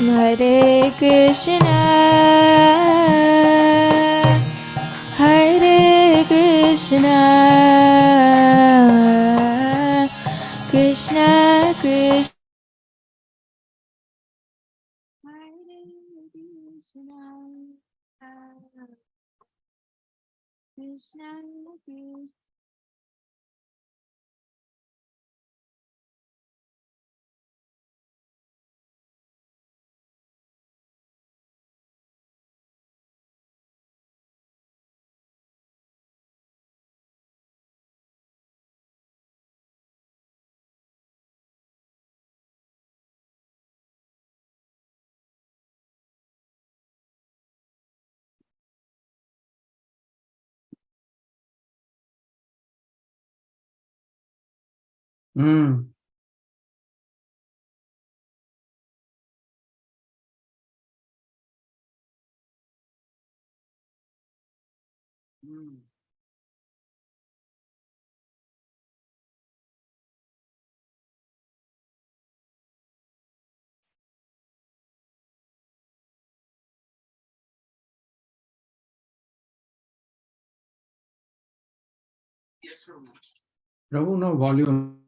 Hare Krishna, Hare Krishna, Krishna Krishna, Hare Krishna, Krishna Krishna. Prabhu, no volume.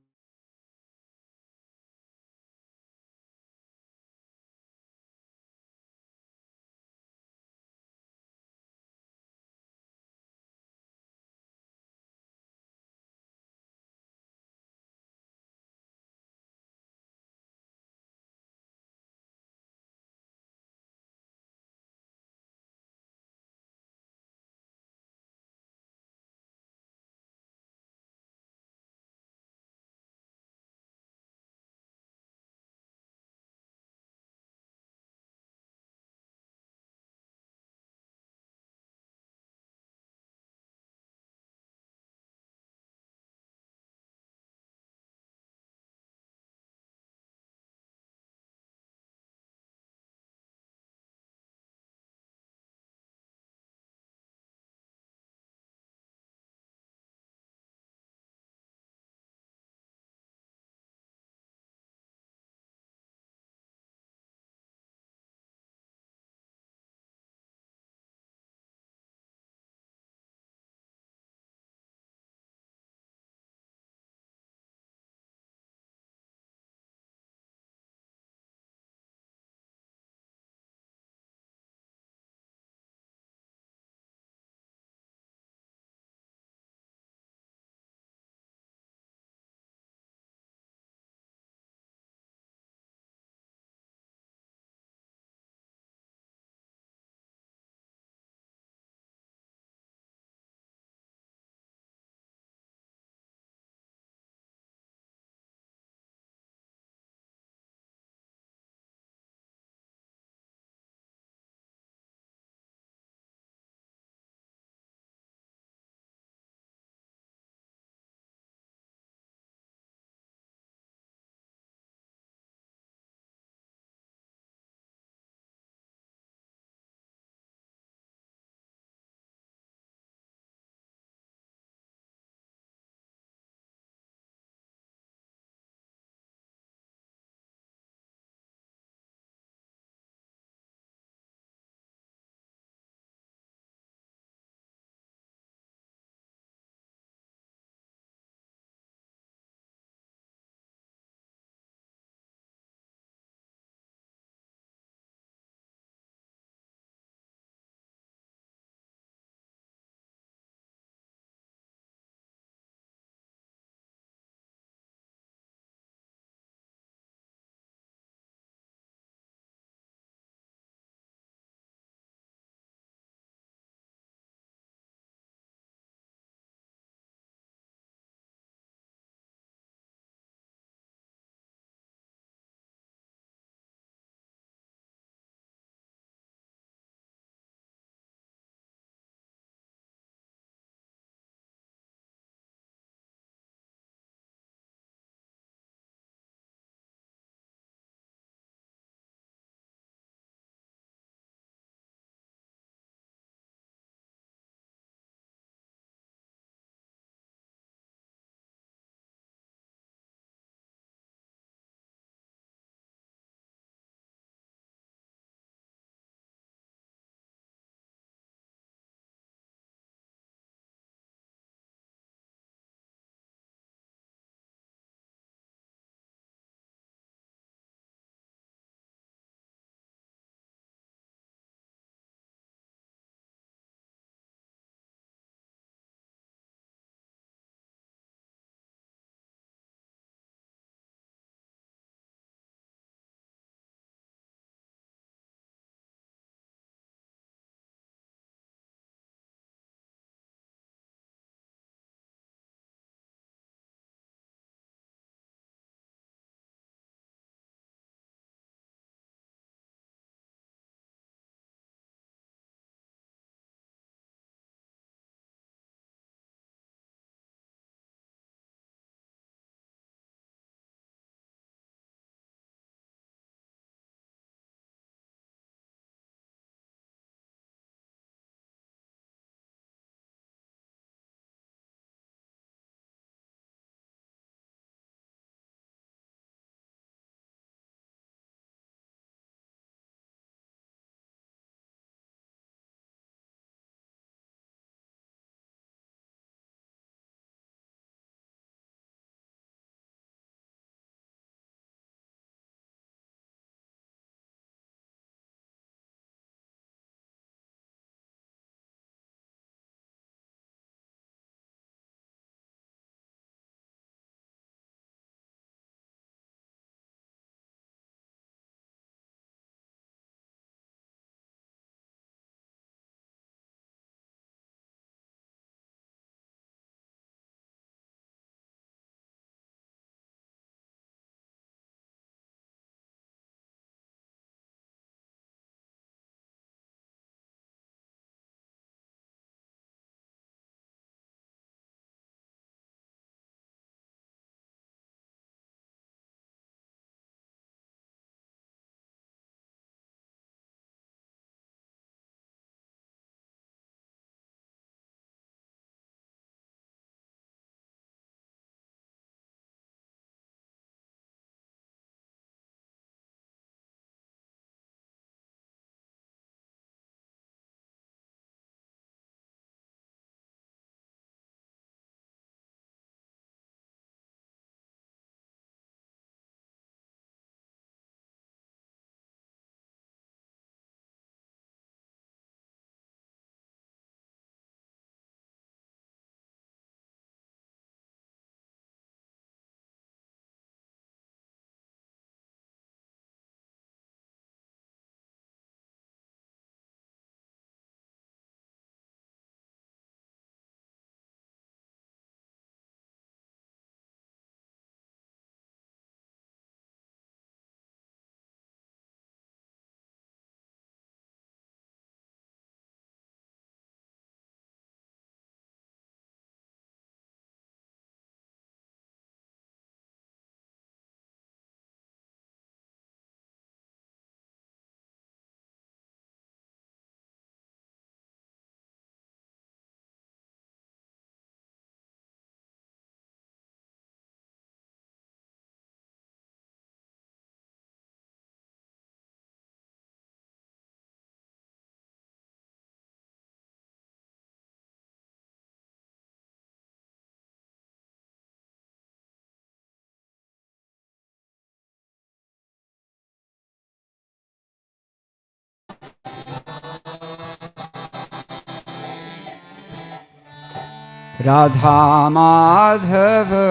Radha Madhava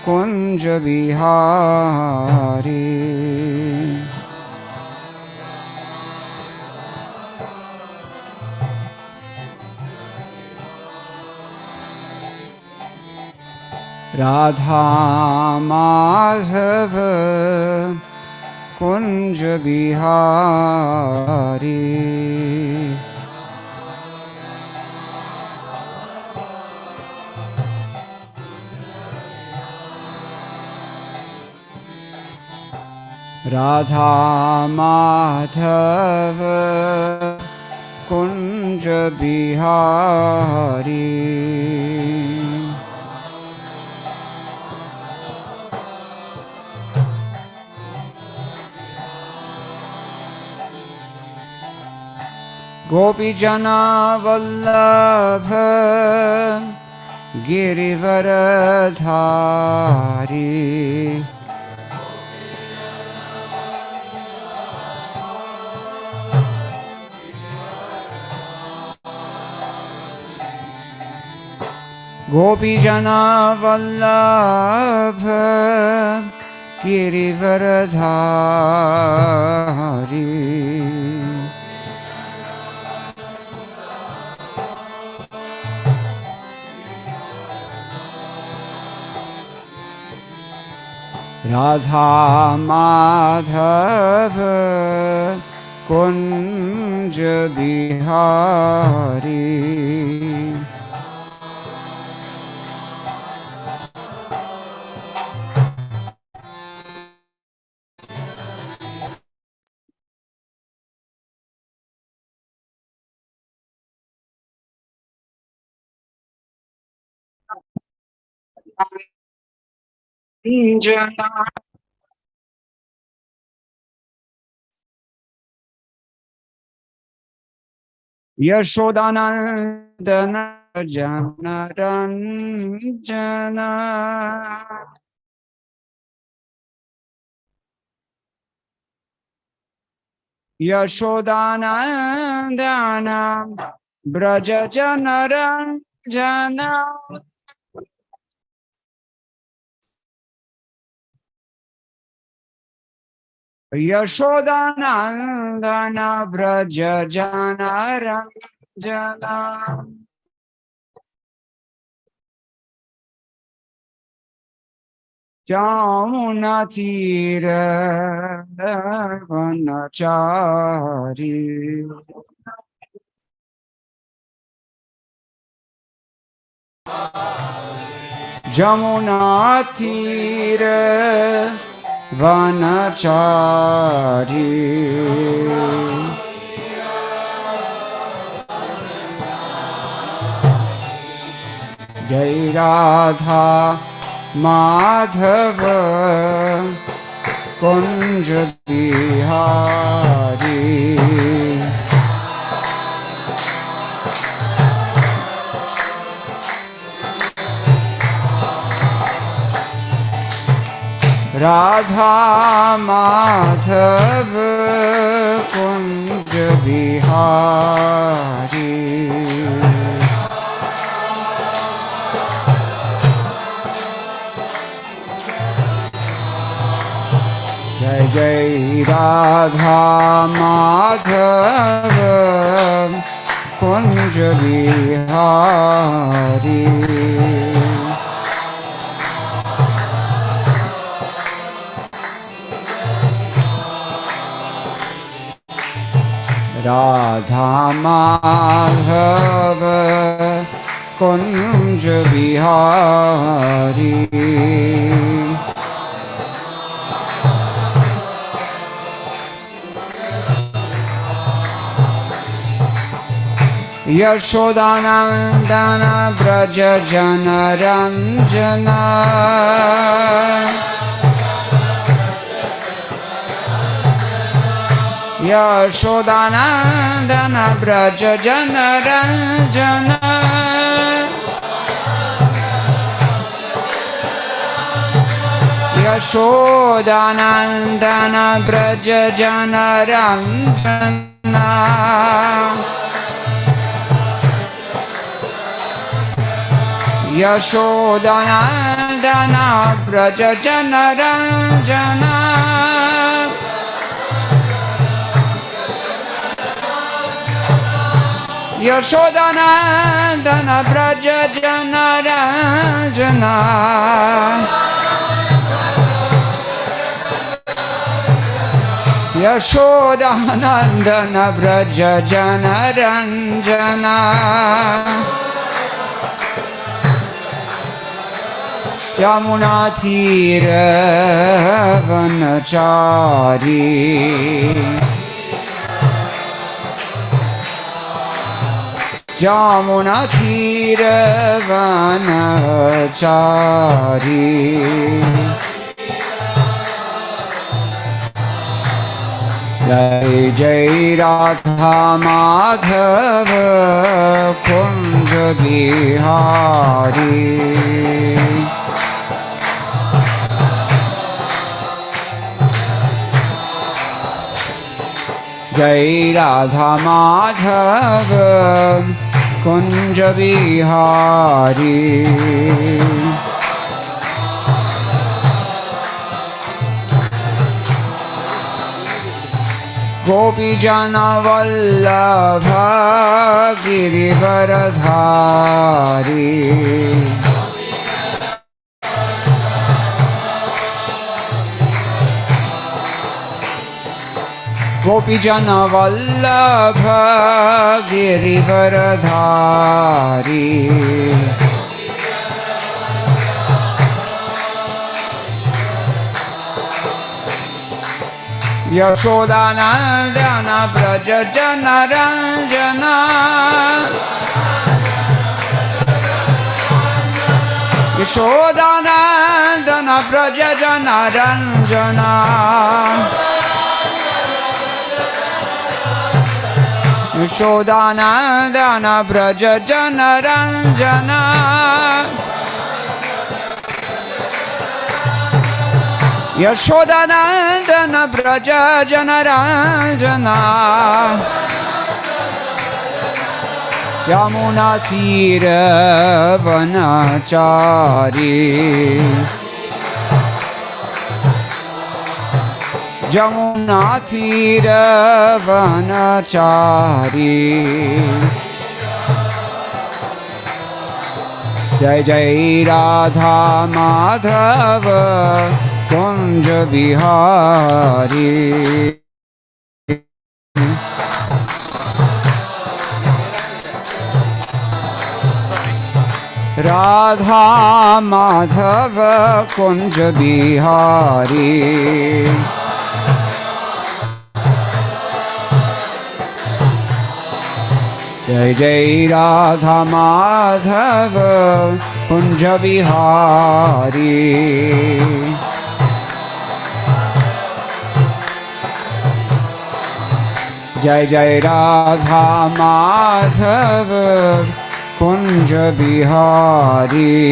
Kunja Bihari. Radha Madhava Kunja Bihari. Radha Madhava Kunja Bihari. Gopijana Vallabha Girivaradhari. Gopijana Vallabha Girivaradhari. Radha Madhava Kunja Bihari. Yashodanandana Janaranjana. Yashodanandana Braja Janaranjana. Yashodanandana Braja Janaranjana. Jamuna Tira Vanachari. Jamuna Tira Vanachari. Jai Radha Madhava Kunja Bihari. Radha Madhava Kunja Bihari. Jai Jai Radha Madhava Kunja Bihari. Radha Madhava Kunja Bihari. Yashodanandana Braja Janaranjana. Yashodanandana Braja Janaranjana. Yashodanandana Braja Janaranjana. Yashodanandana Braja Janaranjana Yashodanandana Braja Janaranjana Yashodanandana Braja Janaranjana Yamuna Tira Vanachari Yamuna Tira Vanachari Jai Jai Radha Madhava Kunja Bihari Jai Radha Madhava Kunja Bihari Gopi Jana Vallabha Girivaradhari Gopi Jana Vallabha Girivaradhari Yashodanandana Braja Janaranjana Yashodanandana Braja Janaranjana Yashodanandana Braja Janaranjana Yashodanandana Braja Janaranjana Yamuna Tira Vanachari Yamuna Tira Vanachari Jai Jai Radha Madhava Kunja Bihari Radha Madhava Kunja Bihari Jai Jai Radha Madhava Kunja Bihari Jai Jai Radha Madhava Kunja Bihari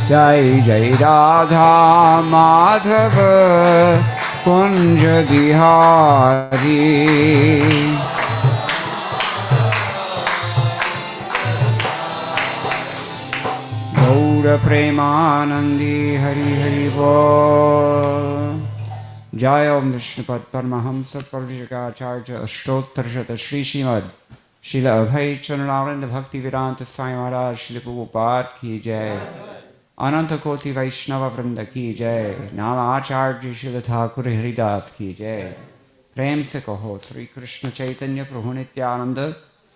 Jai Jai Radha Madhava Kunja Bihari Gaura Premanandi Hari Hari Bol Jai Om Vishnupad Paramahamsa Parvijagacharya Ashtottara Shri Srimad Srila Abhay Chananaranda Bhaktivedanta Swami Maharaj Srila Prabhupada Ki Jai Ananta Koti Vaishnava Vrinda Ki Jai Nama Acharya Srila Thakur Haridas Ki Jai Prem Se Kaho Sri Krishna Chaitanya Prabhu Nityananda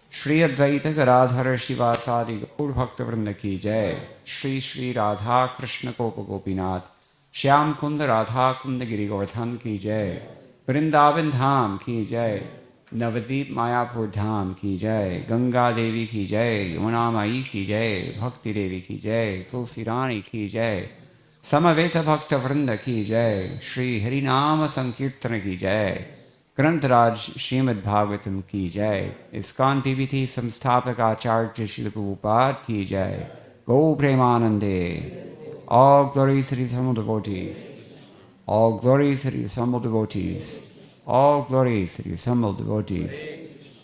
Shri Advaita Gadadhara Shivasadi Gaur Bhakta Vrinda Ki Jai Shri Shri Radha Krishna Gopa Gopinath Shyam Kunda Radha Kunda Giri Govardhan Ki Jai Vrindavan Dham Ki Jai Navadip Mayapur Dham Ki Jai Ganga Devi Ki Jai Yamuna Mai Ki Jai Bhakti Devi Ki Jai Tulsi Rani Ki Jai Samaveta Bhakta Vrinda Ki Jai Shri Harinama Sankirtana Ki Jai Grantaraj Srimad-Bhagavatam Ki Jai ISKCON PBT Samsthapak Acharya Srila Prabhupada Ki Jai Go Premanande All glories to the assembled devotees. All glories to the assembled devotees. All glories to the assembled devotees.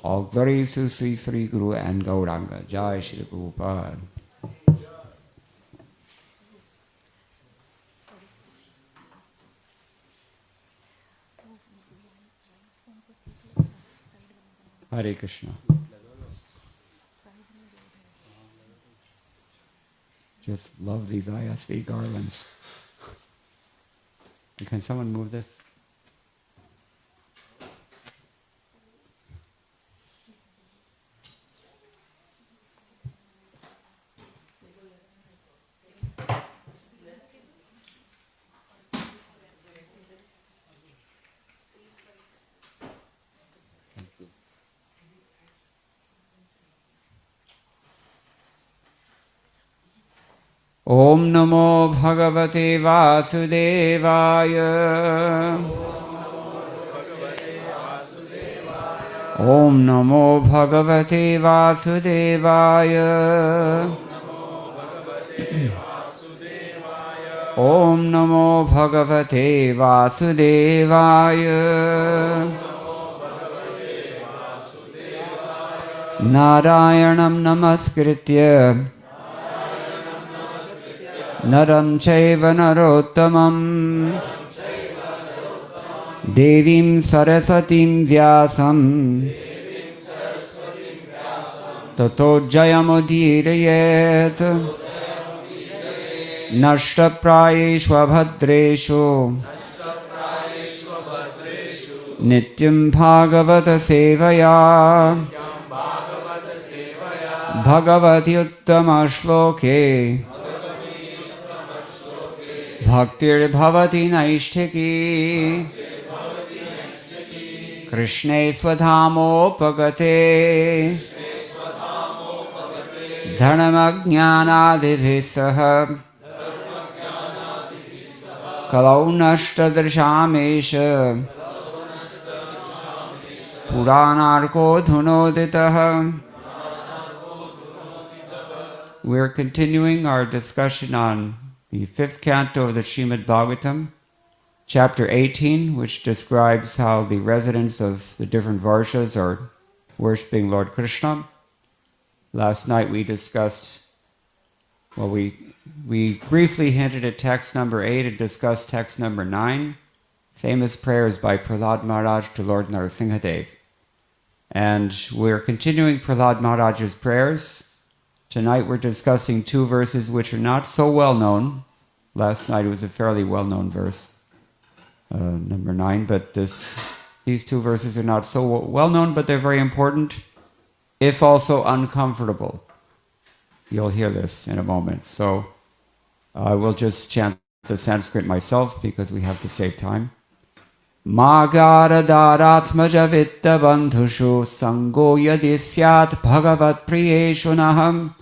All glories to Sri Sri Guru and Gauranga. Jai Shri Prabhupada. Hare Krishna. Just love these ISB garlands. Can someone move this? Om Namo Bhagavate Vasudevaya. Om Namo Bhagavate Vasudevaya. Om Namo Bhagavate Vasudevaya. Narayanam Namaskritya Naram Chaiva Narottamam Devim Sarasatim Vyasam Tato Jayamudirayet Nashta Prayeshva Bhadreshu Nityam Bhagavata Sevaya Bhagavati Uttama Shloke Bhaktir Bhavati Naishtiki Krishne Swadhamo Pagate Dharmajnanadibhisaha Kalau Nashtadrishamesha Puranarko Dhunoditaha. We're continuing our discussion on the 5th canto of the Srimad-Bhagavatam, chapter 18, which describes how the residents of the different varshas are worshipping Lord Krishna. Last night we discussed, we briefly hinted at text number 8 and discussed text number 9, famous prayers by Prahlad Maharaj to Lord Narasimhadev. And we're continuing Prahlad Maharaj's prayers. Tonight we're discussing 2 verses which are not so well known. Last night it was a fairly well-known verse, number 9, but these 2 verses are not so well known, but they're very important, if also uncomfortable. You'll hear this in a moment. So I will just chant the Sanskrit myself because we have to save time. Magara daratmaja vitta bandhushu sango yadi syat bhagavat priyeshu naham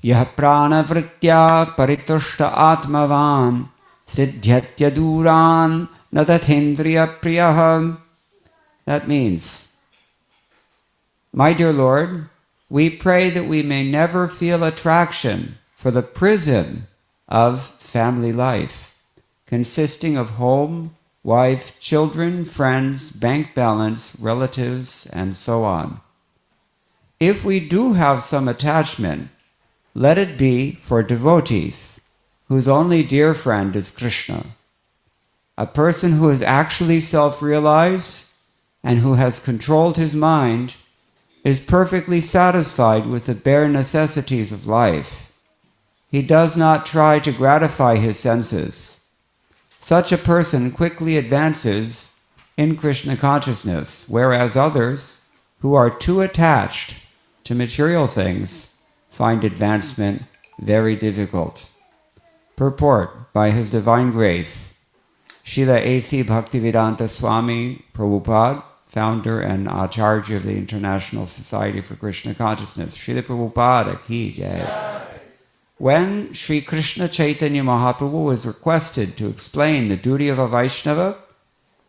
yah prana vritya paritushta atmavan siddhyatya duran natathendriya priyaham. That means, my dear Lord, we pray that we may never feel attraction for the prison of family life, consisting of home, wife, children, friends, bank balance, relatives, and so on. If we do have some attachment, let it be for devotees, whose only dear friend is Krishna. A person who is actually self-realized and who has controlled his mind is perfectly satisfied with the bare necessities of life. He does not try to gratify his senses. Such a person quickly advances in Krishna consciousness, whereas others, who are too attached to material things, find advancement very difficult. Purport by His Divine Grace, Srila A.C. Bhaktivedanta Swami Prabhupada, founder and Acharya of the International Society for Krishna Consciousness. Srila Prabhupada ki jai. When Sri Krishna Chaitanya Mahaprabhu was requested to explain the duty of a Vaishnava,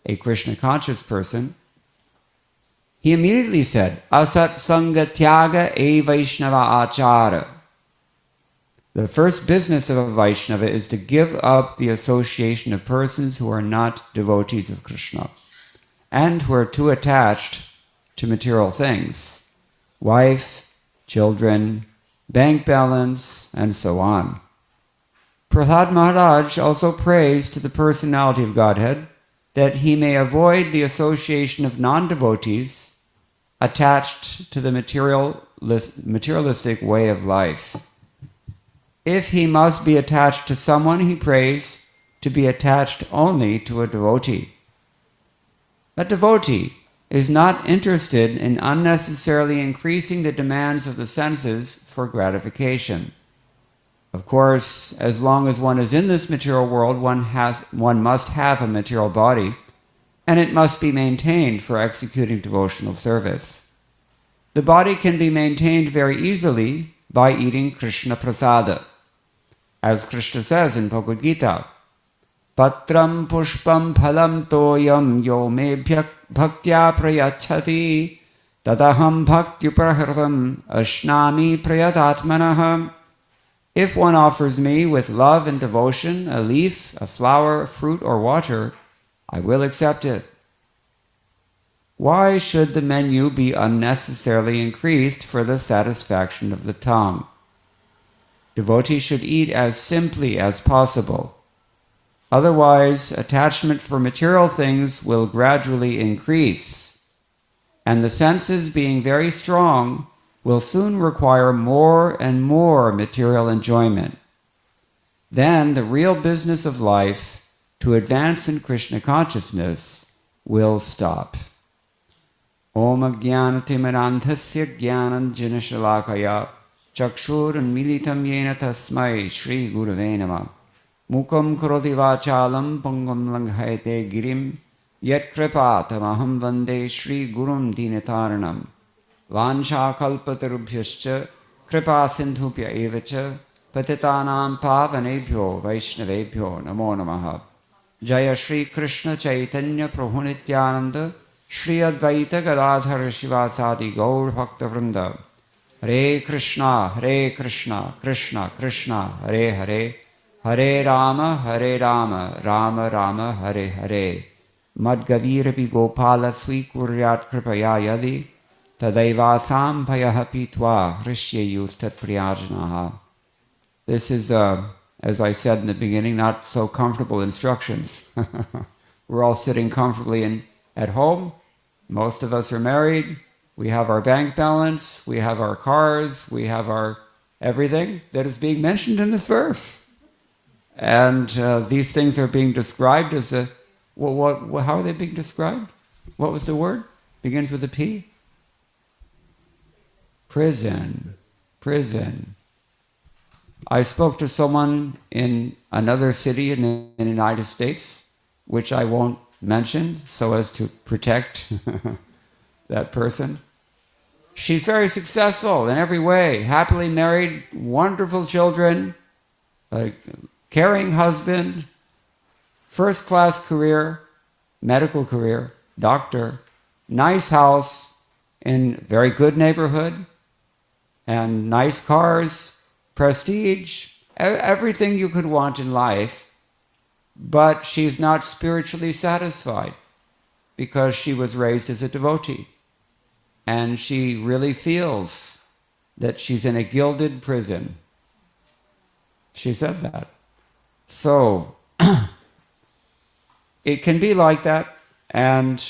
a Krishna conscious person, he immediately said, Asat Sangha Tyaga E Vaishnava Achara. The first business of a Vaishnava is to give up the association of persons who are not devotees of Krishna and who are too attached to material things: wife, children, bank balance, and so on. Prahlad Maharaj also prays to the personality of Godhead that he may avoid the association of non-devotees attached to the materialistic way of life. If he must be attached to someone, he prays to be attached only to a devotee. A devotee is not interested in unnecessarily increasing the demands of the senses for gratification. Of course, as long as one is in this material world, one must have a material body, and it must be maintained for executing devotional service. The body can be maintained very easily by eating Krishna prasada. As Krishna says in Bhagavad-gita, Patram pushpam phalam toyam yo me bhaktya prayachati tadaham bhaktyuprahritam ashnami prayatatmanah. If one offers me with love and devotion a leaf, a flower, a fruit, or water, I will accept it. Why should the menu be unnecessarily increased for the satisfaction of the tongue? Devotees should eat as simply as possible. Otherwise, attachment for material things will gradually increase, and the senses, being very strong, will soon require more and more material enjoyment. Then the real business of life, to advance in Krishna consciousness, will stop. Om Ajnanatimirandhasya Jnananjanashalakaya Chakshurunmilitam Yena Tasmai Shri Gurave Namah Mukam Karoti Vachalam Pangam Langhayate Girim Yat Kripatamaham Vande Shri Gurum Dinataranam Vansha Kalpatarubhyascha Kripa Sindhupya Evacha Patitanam Pavanebhyo Vaishnavebhyo Namo Namaha Jaya Shri Krishna Chaitanya Prabhu Nityananda Shri Advaita Gadadhara Shivasadi Gaur Bhakta Vrinda Hare Krishna, Krishna Krishna, Hare Hare, Hare Rama, Rama Rama, Hare Hare. Madgavirapi Gopala Swikuryat Kripaya Yadi, Tadaivasam Payaha Pitwa, Hrishyayus Tat Priyajanaha. This is, as I said in the beginning, not so comfortable instructions. We're all sitting comfortably at home. Most of us are married. We have our bank balance, we have our cars, we have our everything that is being mentioned in this verse. And these things are being described as a, how are they being described? What was the word? Begins with a P? Prison. I spoke to someone in another city in the United States, which I won't mention so as to protect that person. She's very successful in every way, happily married, wonderful children, a caring husband, first-class career, medical career, doctor, nice house in very good neighborhood, and nice cars, prestige, everything you could want in life, but she's not spiritually satisfied because she was raised as a devotee. And she really feels that she's in a gilded prison. She said that. So, it can be like that, and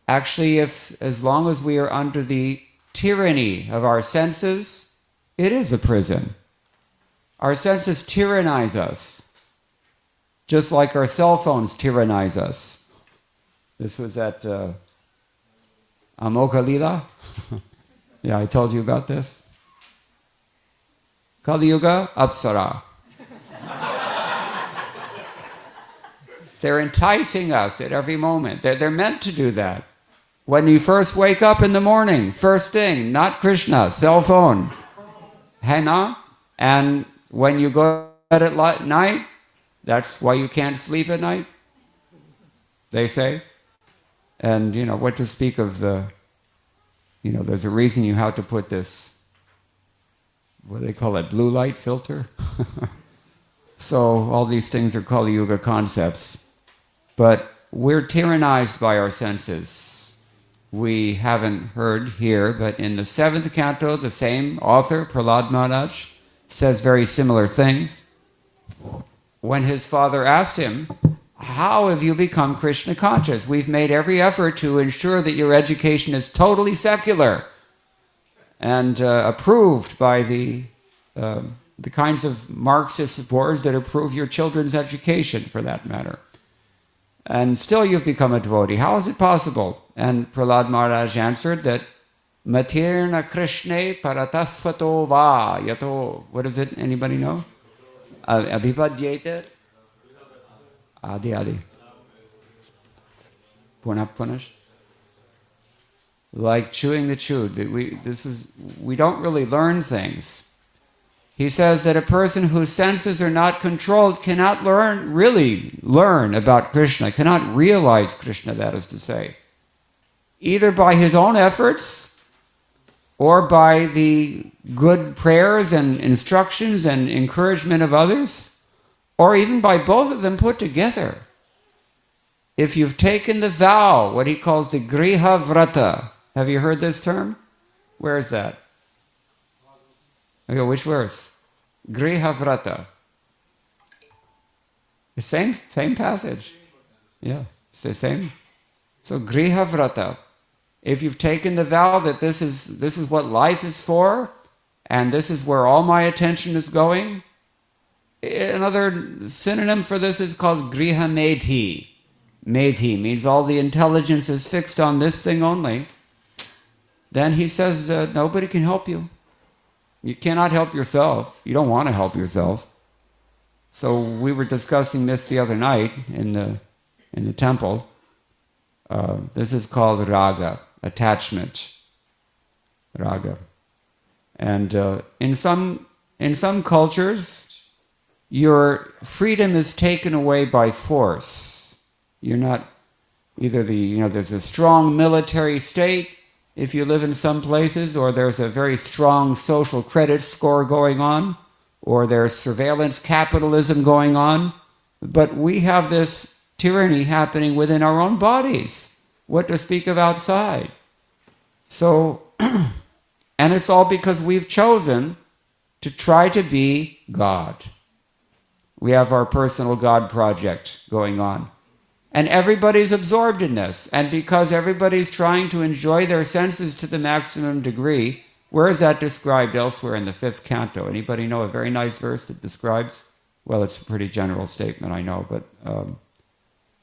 actually as long as we are under the tyranny of our senses, it is a prison. Our senses tyrannize us, just like our cell phones tyrannize us. This was at Amoka Lila. Yeah, I told you about this. Kali Yuga Apsara. They're enticing us at every moment. They're meant to do that. When you first wake up in the morning, first thing, not Krishna, cell phone. Hena. And when you go to bed at night, that's why you can't sleep at night, they say. And, what to speak of there's a reason you have to put this, what do they call it, blue light filter? So all these things are Kali Yuga concepts. But we're tyrannized by our senses. we haven't heard here, but in the 7th canto, the same author, Prahlad Maharaj, says very similar things. When his father asked him, how have you become Krishna conscious? We've made every effort to ensure that your education is totally secular and approved by the kinds of Marxist boards that approve your children's education, for that matter. And still you've become a devotee. How is it possible? And Prahlad Maharaj answered that Matirna Krishne Paratasvato Va Yato. What is it? Anybody know? Abhipadyete? Adi. Punapunish. Like chewing the chewed. We don't really learn things. He says that a person whose senses are not controlled cannot really learn about Krishna, cannot realize Krishna, that is to say, either by his own efforts or by the good prayers and instructions and encouragement of others, or even by both of them put together. If you've taken the vow, what he calls the Griha Vrata, have you heard this term? Where is that? Okay, which verse? Griha Vrata. The same passage. Yeah, it's the same. So Griha Vrata. If you've taken the vow that this is what life is for, and this is where all my attention is going, another synonym for this is called Griha Medhi. Medhi means all the intelligence is fixed on this thing only. Then he says nobody can help you. You cannot help yourself. You don't want to help yourself. So we were discussing this the other night in the temple. This is called raga, attachment. Raga. And in some cultures, your freedom is taken away by force. You're not either there's a strong military state if you live in some places, or there's a very strong social credit score going on, or there's surveillance capitalism going on. But we have this tyranny happening within our own bodies. What to speak of outside? So, and it's all because we've chosen to try to be God. We have our personal God project going on. And everybody's absorbed in this. And because everybody's trying to enjoy their senses to the maximum degree, where is that described elsewhere in the 5th canto? Anybody know a very nice verse that describes? Well, it's a pretty general statement, I know, but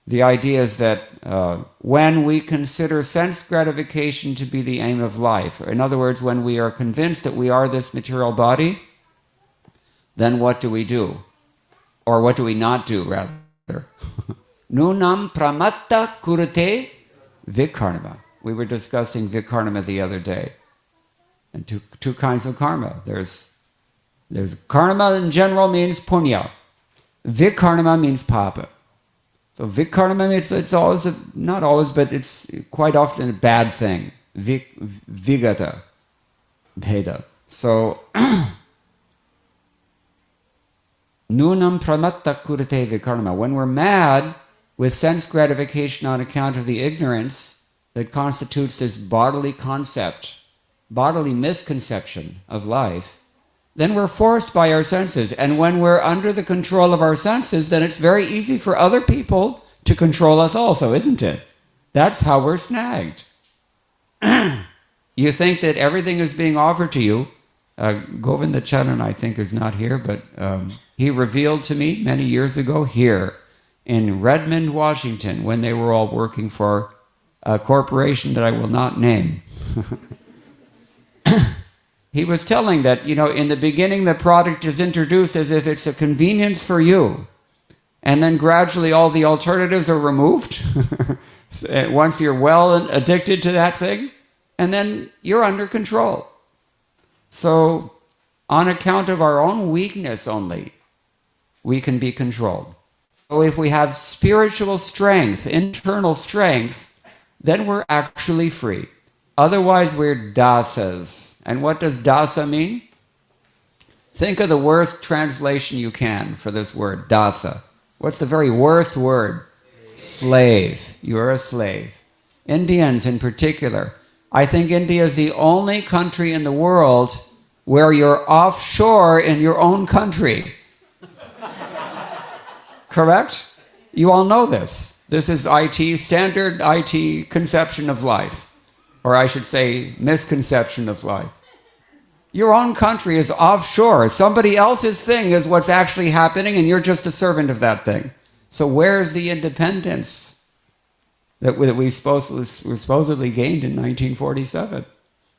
the idea is that when we consider sense gratification to be the aim of life, or in other words, when we are convinced that we are this material body, then what do we do? Or what do we not do, rather? Nunam pramatta kurate vikarma. We were discussing vikarma the other day. And two kinds of karma. There's karma in general means punya. Vikarma means papa. So vikarma means it's always, not always, but it's quite often a bad thing. Vigata. Bheda. So, nunam pramatta kurate vikarma. When we're mad with sense gratification on account of the ignorance that constitutes this bodily concept, bodily misconception of life, then we're forced by our senses. And when we're under the control of our senses, then it's very easy for other people to control us also, isn't it? That's how we're snagged. You think that everything is being offered to you. Govinda Charan, I think, is not here, but he revealed to me many years ago here in Redmond, Washington, when they were all working for a corporation that I will not name. He was telling that, in the beginning the product is introduced as if it's a convenience for you. And then gradually all the alternatives are removed once you're well addicted to that thing. And then you're under control. So, on account of our own weakness only, we can be controlled. So if we have spiritual strength, internal strength, then we're actually free. Otherwise, we're dasas. And what does dasa mean? Think of the worst translation you can for this word, dasa. What's the very worst word? Slave. You are a slave. Indians in particular. I think India is the only country in the world where you're offshore in your own country. Correct? You all know this. This is IT, standard IT conception of life. Or I should say, misconception of life. Your own country is offshore. Somebody else's thing is what's actually happening, and you're just a servant of that thing. So where's the independence that we supposedly gained in 1947?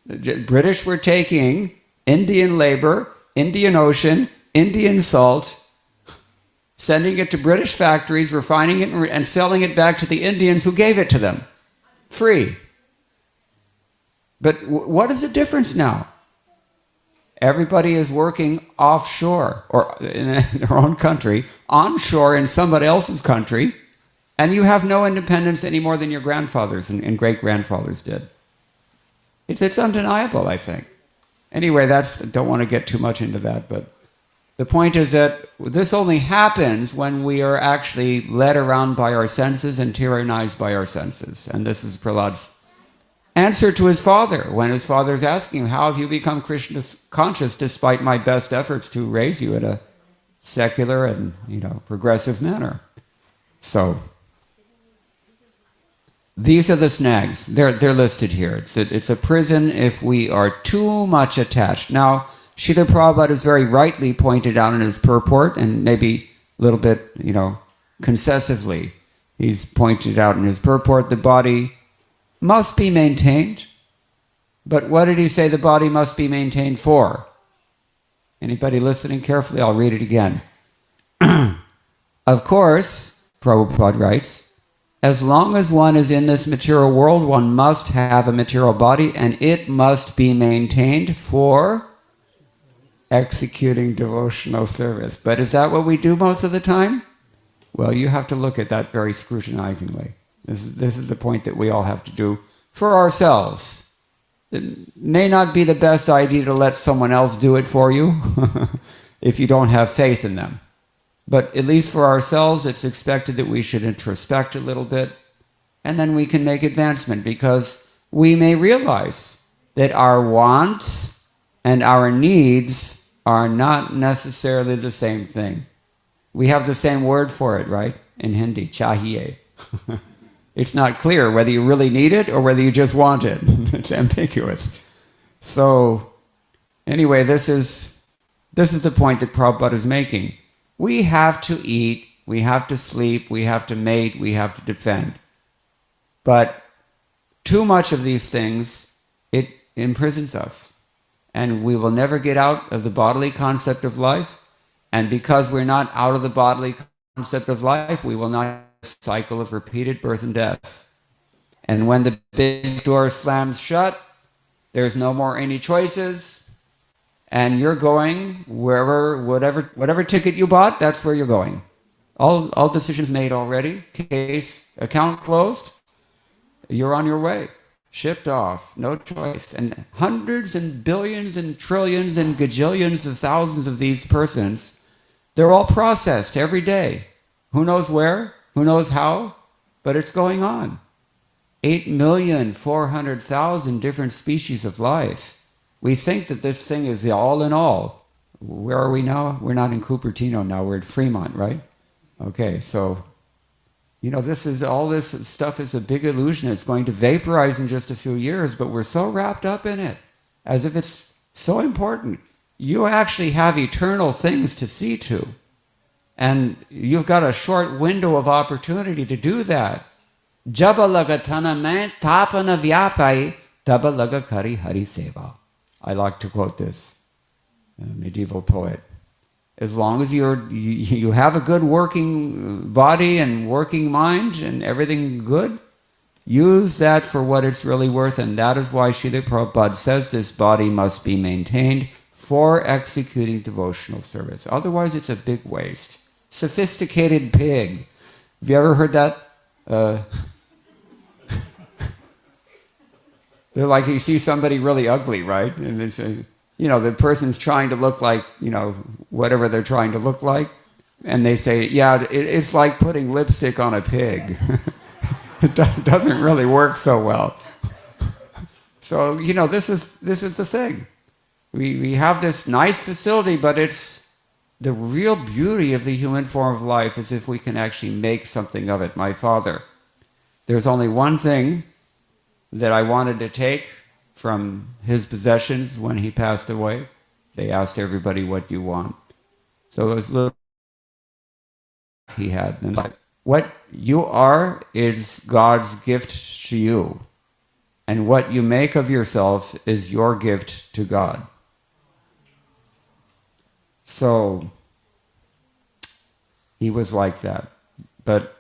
The British were taking Indian labor, Indian ocean, Indian salt, sending it to British factories, refining it, and selling it back to the Indians who gave it to them. Free. But what is the difference now? Everybody is working offshore, or in their own country, onshore in somebody else's country, and you have no independence any more than your grandfathers and great-grandfathers did. It's undeniable, I think. Anyway, don't want to get too much into that, but the point is that this only happens when we are actually led around by our senses and tyrannized by our senses. And this is Prahlad's answer to his father, when his father is asking him, how have you become Krishna conscious despite my best efforts to raise you in a secular and, progressive manner? So, these are the snags. They're listed here. It's a prison if we are too much attached. Now, Srila Prabhupada has very rightly pointed out in his purport, and maybe a little bit, concessively, he's pointed out in his purport, the body must be maintained. But what did he say the body must be maintained for? Anybody listening carefully? I'll read it again. Of course, Prabhupada writes, as long as one is in this material world, one must have a material body, and it must be maintained for executing devotional service. But is that what we do most of the time? Well, you have to look at that very scrutinizingly. This is the point that we all have to do for ourselves. It may not be the best idea to let someone else do it for you if you don't have faith in them. But at least for ourselves, it's expected that we should introspect a little bit, and then we can make advancement, because we may realize that our wants and our needs are not necessarily the same thing. We have the same word for it, right? In Hindi, chahiye. It's not clear whether you really need it or whether you just want it. It's ambiguous. So, anyway, this is the point that Prabhupada is making. We have to eat, we have to sleep, we have to mate, we have to defend. But too much of these things, it imprisons us. And we will never get out of the bodily concept of life. And because we're not out of the bodily concept of life, we will not cycle of repeated birth and death. And when the big door slams shut, there's no more any choices, and you're going wherever, whatever ticket you bought, that's where you're going. All decisions made already, case, account closed, you're on your way, shipped off, no choice. And hundreds and billions and trillions and gajillions of thousands of these persons, they're all processed every day. Who knows where? Who knows how? But it's going on. 8,400,000 different species of life. We think that this thing is the all in all. Where are we now? We're not in Cupertino now, we're at Fremont, right? Okay, so, all this stuff is a big illusion. It's going to vaporize in just a few years, but we're so wrapped up in it, as if it's so important. You actually have eternal things to see to. And you've got a short window of opportunity to do that. Jaba laga tana mein tapana vyapai, taba laga kari hari seva. I like to quote this medieval poet. As long as you have a good working body and working mind and everything good, use that for what it's really worth. And that is why Srila Prabhupada says this body must be maintained for executing devotional service. Otherwise, it's a big waste. Sophisticated pig. Have you ever heard that? They're like, you see somebody really ugly, right? And they say, the person's trying to look like, whatever they're trying to look like. And they say, yeah, it's like putting lipstick on a pig. It doesn't really work so well. So, this is the thing. We have this nice facility, but it's the real beauty of the human form of life is if we can actually make something of it. My father, there's only one thing that I wanted to take from his possessions when he passed away. They asked everybody, what do you want? So it was little he had. And like, what you are is God's gift to you. And what you make of yourself is your gift to God. So he was like that. But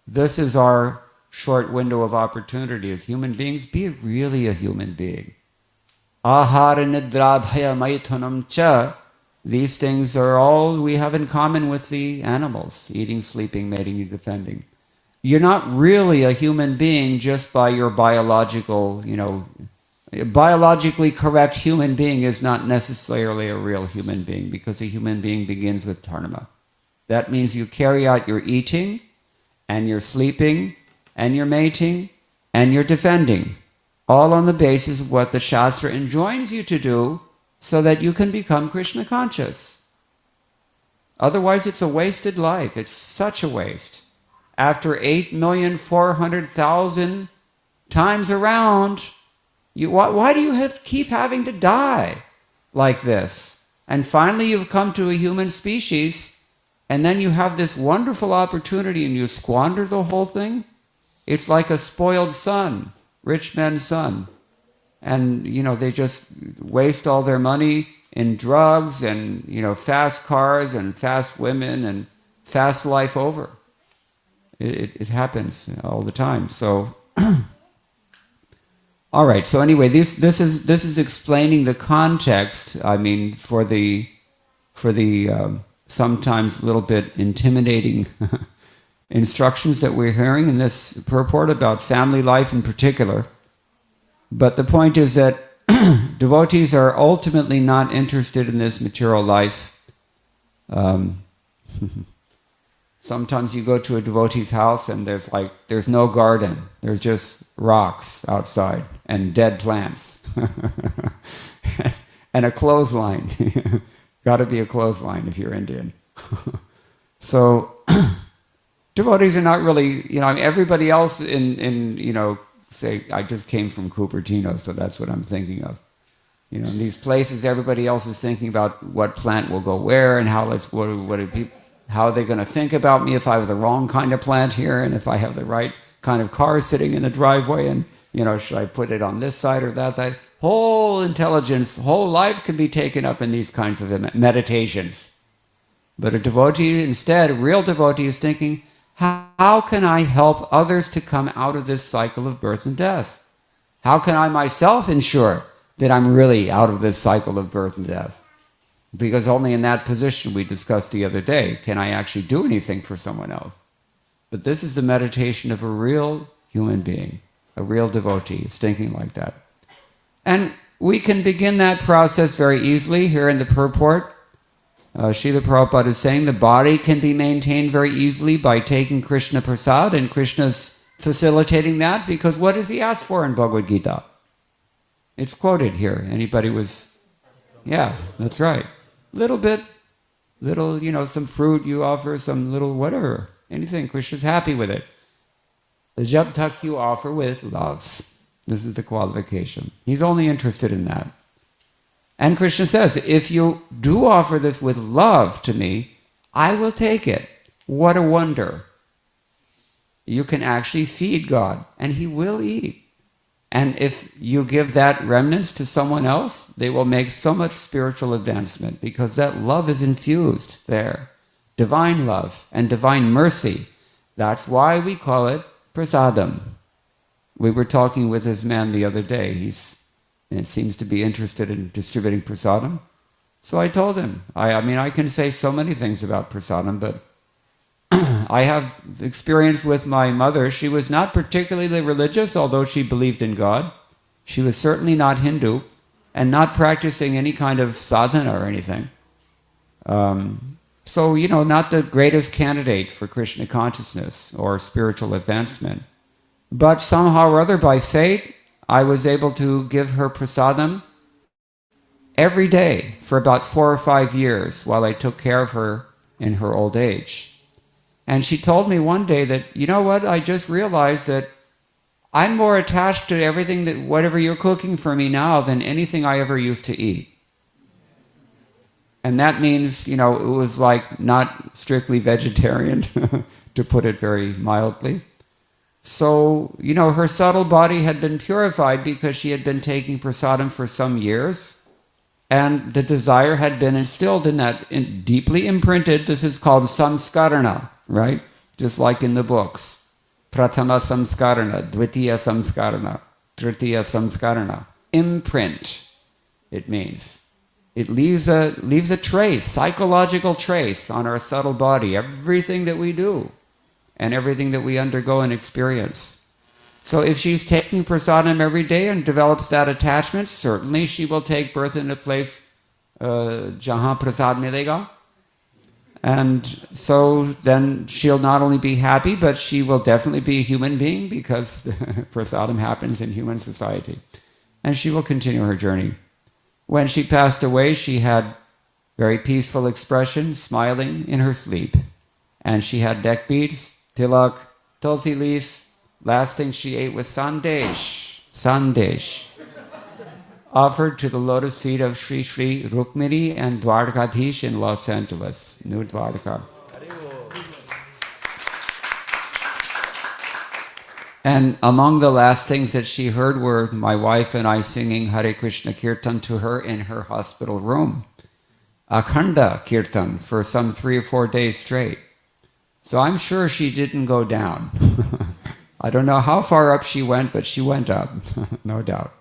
this is our short window of opportunity as human beings. Be really a human being. Ahara nidra bhaya maithunam cha. These things are all we have in common with the animals. Eating, sleeping, mating, and defending. You're not really a human being just by your biological, biologically correct human being is not necessarily a real human being because a human being begins with dharma. That means you carry out your eating and your sleeping and your mating and your defending, all on the basis of what the Shastra enjoins you to do so that you can become Krishna conscious. Otherwise it's a wasted life. It's such a waste. After 8,400,000 times around, why do you keep having to die like this? And finally you've come to a human species, and then you have this wonderful opportunity and you squander the whole thing? It's like a spoiled son, rich man's son. And, they just waste all their money in drugs and, fast cars and fast women and fast life over. It happens all the time. So, all right. So anyway, this is explaining the context. I mean, for the sometimes a little bit intimidating instructions that we're hearing in this purport about family life in particular. But the point is that devotees are ultimately not interested in this material life. Sometimes you go to a devotee's house and there's no garden. There's just rocks outside and dead plants. And a clothesline. Got to be a clothesline if you're Indian. So devotees are not really, everybody else in say, I just came from Cupertino, so that's what I'm thinking of. In these places, everybody else is thinking about what plant will go where and how are they going to think about me if I have the wrong kind of plant here and if I have the right kind of car sitting in the driveway and, should I put it on this side or that side? Whole intelligence, whole life can be taken up in these kinds of meditations. But a devotee instead, a real devotee is thinking, how can I help others to come out of this cycle of birth and death? How can I myself ensure that I'm really out of this cycle of birth and death? Because only in that position, we discussed the other day, can I actually do anything for someone else? But this is the meditation of a real human being, a real devotee is thinking like that. And we can begin that process very easily here in the purport. Srila Prabhupada is saying the body can be maintained very easily by taking Krishna Prasad, and Krishna's facilitating that because what does he ask for in Bhagavad-gita? It's quoted here. Anybody was... Yeah, that's right. Little bit, some fruit you offer, some little whatever, anything. Krishna's happy with it. The jab tak you offer with love. This is the qualification. He's only interested in that. And Krishna says, if you do offer this with love to me, I will take it. What a wonder. You can actually feed God, and He will eat. And if you give that remnants to someone else, they will make so much spiritual advancement because that love is infused there. Divine love and divine mercy. That's why we call it prasadam. We were talking with this man the other day. It seems to be interested in distributing prasadam. So I told him, I can say so many things about prasadam, but I have experience with my mother. She was not particularly religious, although she believed in God. She was certainly not Hindu and not practicing any kind of sadhana or anything. So, not the greatest candidate for Krishna consciousness or spiritual advancement. But somehow or other, by fate, I was able to give her prasadam every day for about 4 or 5 years while I took care of her in her old age. And she told me one day that, you know what, I just realized that I'm more attached to everything that, whatever you're cooking for me now, than anything I ever used to eat. And that means, it was like not strictly vegetarian, to put it very mildly. So, her subtle body had been purified because she had been taking prasadam for some years. And the desire had been instilled in that, deeply imprinted. This is called samskarana, right? Just like in the books. Pratama samskarana, dvitiya samskarana, tritiya samskarana. Imprint, it means. It leaves a trace, psychological trace on our subtle body, everything that we do and everything that we undergo and experience. So if she's taking prasadam every day and develops that attachment, certainly she will take birth in a place, jahan prasad milega. And so then she'll not only be happy, but she will definitely be a human being, because prasadam happens in human society. And she will continue her journey. When she passed away, she had very peaceful expression, smiling in her sleep. And she had neck beads, tilak, tulsi leaf. Last thing she ate was sandesh, offered to the lotus feet of Sri Sri Rukmini and Dwarkadhish in Los Angeles, New Dwarka. And among the last things that she heard were my wife and I singing Hare Krishna Kirtan to her in her hospital room. Akhanda Kirtan for some 3 or 4 days straight. So I'm sure she didn't go down. I don't know how far up she went, but she went up, no doubt.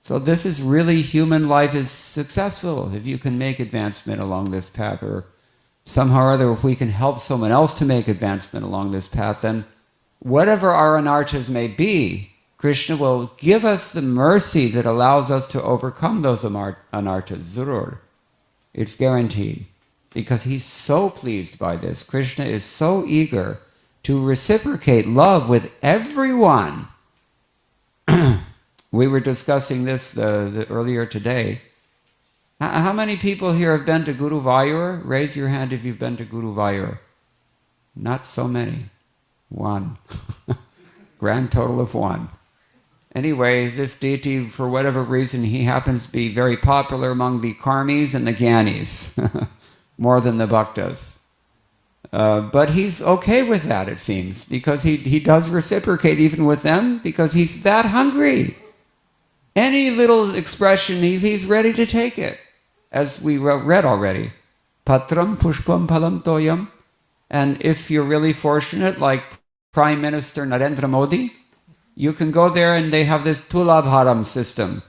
So this is really, human life is successful if you can make advancement along this path, or somehow or other if we can help someone else to make advancement along this path, then whatever our anarthas may be, Krishna will give us the mercy that allows us to overcome those anarthas, zurur. It's guaranteed, because he's so pleased by this. Krishna is so eager to reciprocate love with everyone. We were discussing this earlier today. How many people here have been to Guru Vayur? Raise your hand if you've been to Guru Vayur. Not so many. 1. Grand total of 1. Anyway, this deity, for whatever reason, he happens to be very popular among the karmis and the gyanis, more than the bhaktas. But he's okay with that, it seems, because he does reciprocate even with them, because he's that hungry. Any little expression, he's ready to take it, as we read already. Patram pushpam palam toyam. And if you're really fortunate, like Prime Minister Narendra Modi, you can go there and they have this tula bharam system.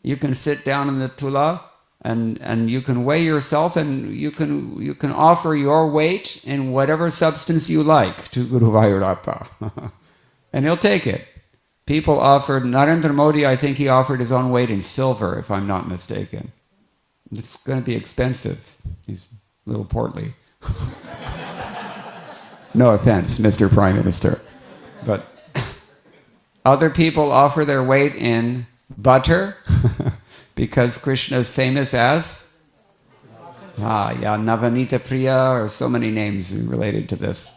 You can sit down in the tula and you can weigh yourself, and you can offer your weight in whatever substance you like to Guru Vayurappa. And he'll take it. People offered, Narendra Modi, I think he offered his own weight in silver, if I'm not mistaken. It's going to be expensive. He's a little portly. No offense, Mr. Prime Minister. But other people offer their weight in butter, because Krishna is famous as Navanita Priya, or so many names related to this.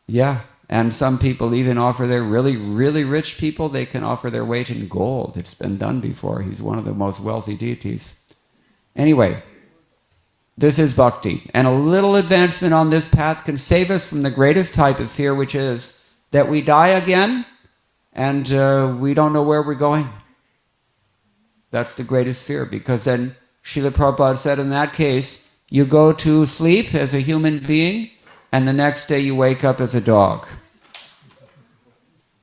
Yeah, and some people even offer their really, really rich people, they can offer their weight in gold. It's been done before. He's one of the most wealthy deities. Anyway, this is bhakti. And a little advancement on this path can save us from the greatest type of fear, which is that we die again and we don't know where we're going. That's the greatest fear, because then Srila Prabhupada said in that case, you go to sleep as a human being, and the next day you wake up as a dog.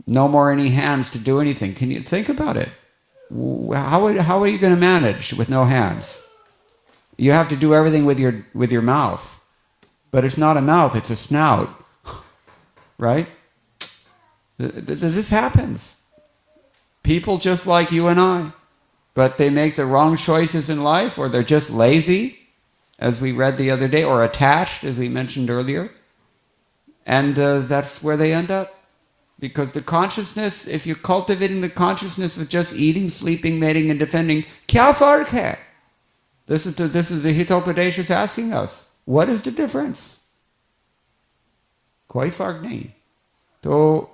No more any hands to do anything. Can you think about it? How are you going to manage with no hands? You have to do everything with your mouth. But it's not a mouth, it's a snout. Right? This happens. People just like you and I. But they make the wrong choices in life, or they're just lazy, as we read the other day, or attached, as we mentioned earlier. And that's where they end up. Because the consciousness, if you're cultivating the consciousness of just eating, sleeping, mating, and defending, kya fark hai? This is the Hitopadesha is asking us. What is the difference? Koi fark nahi. So,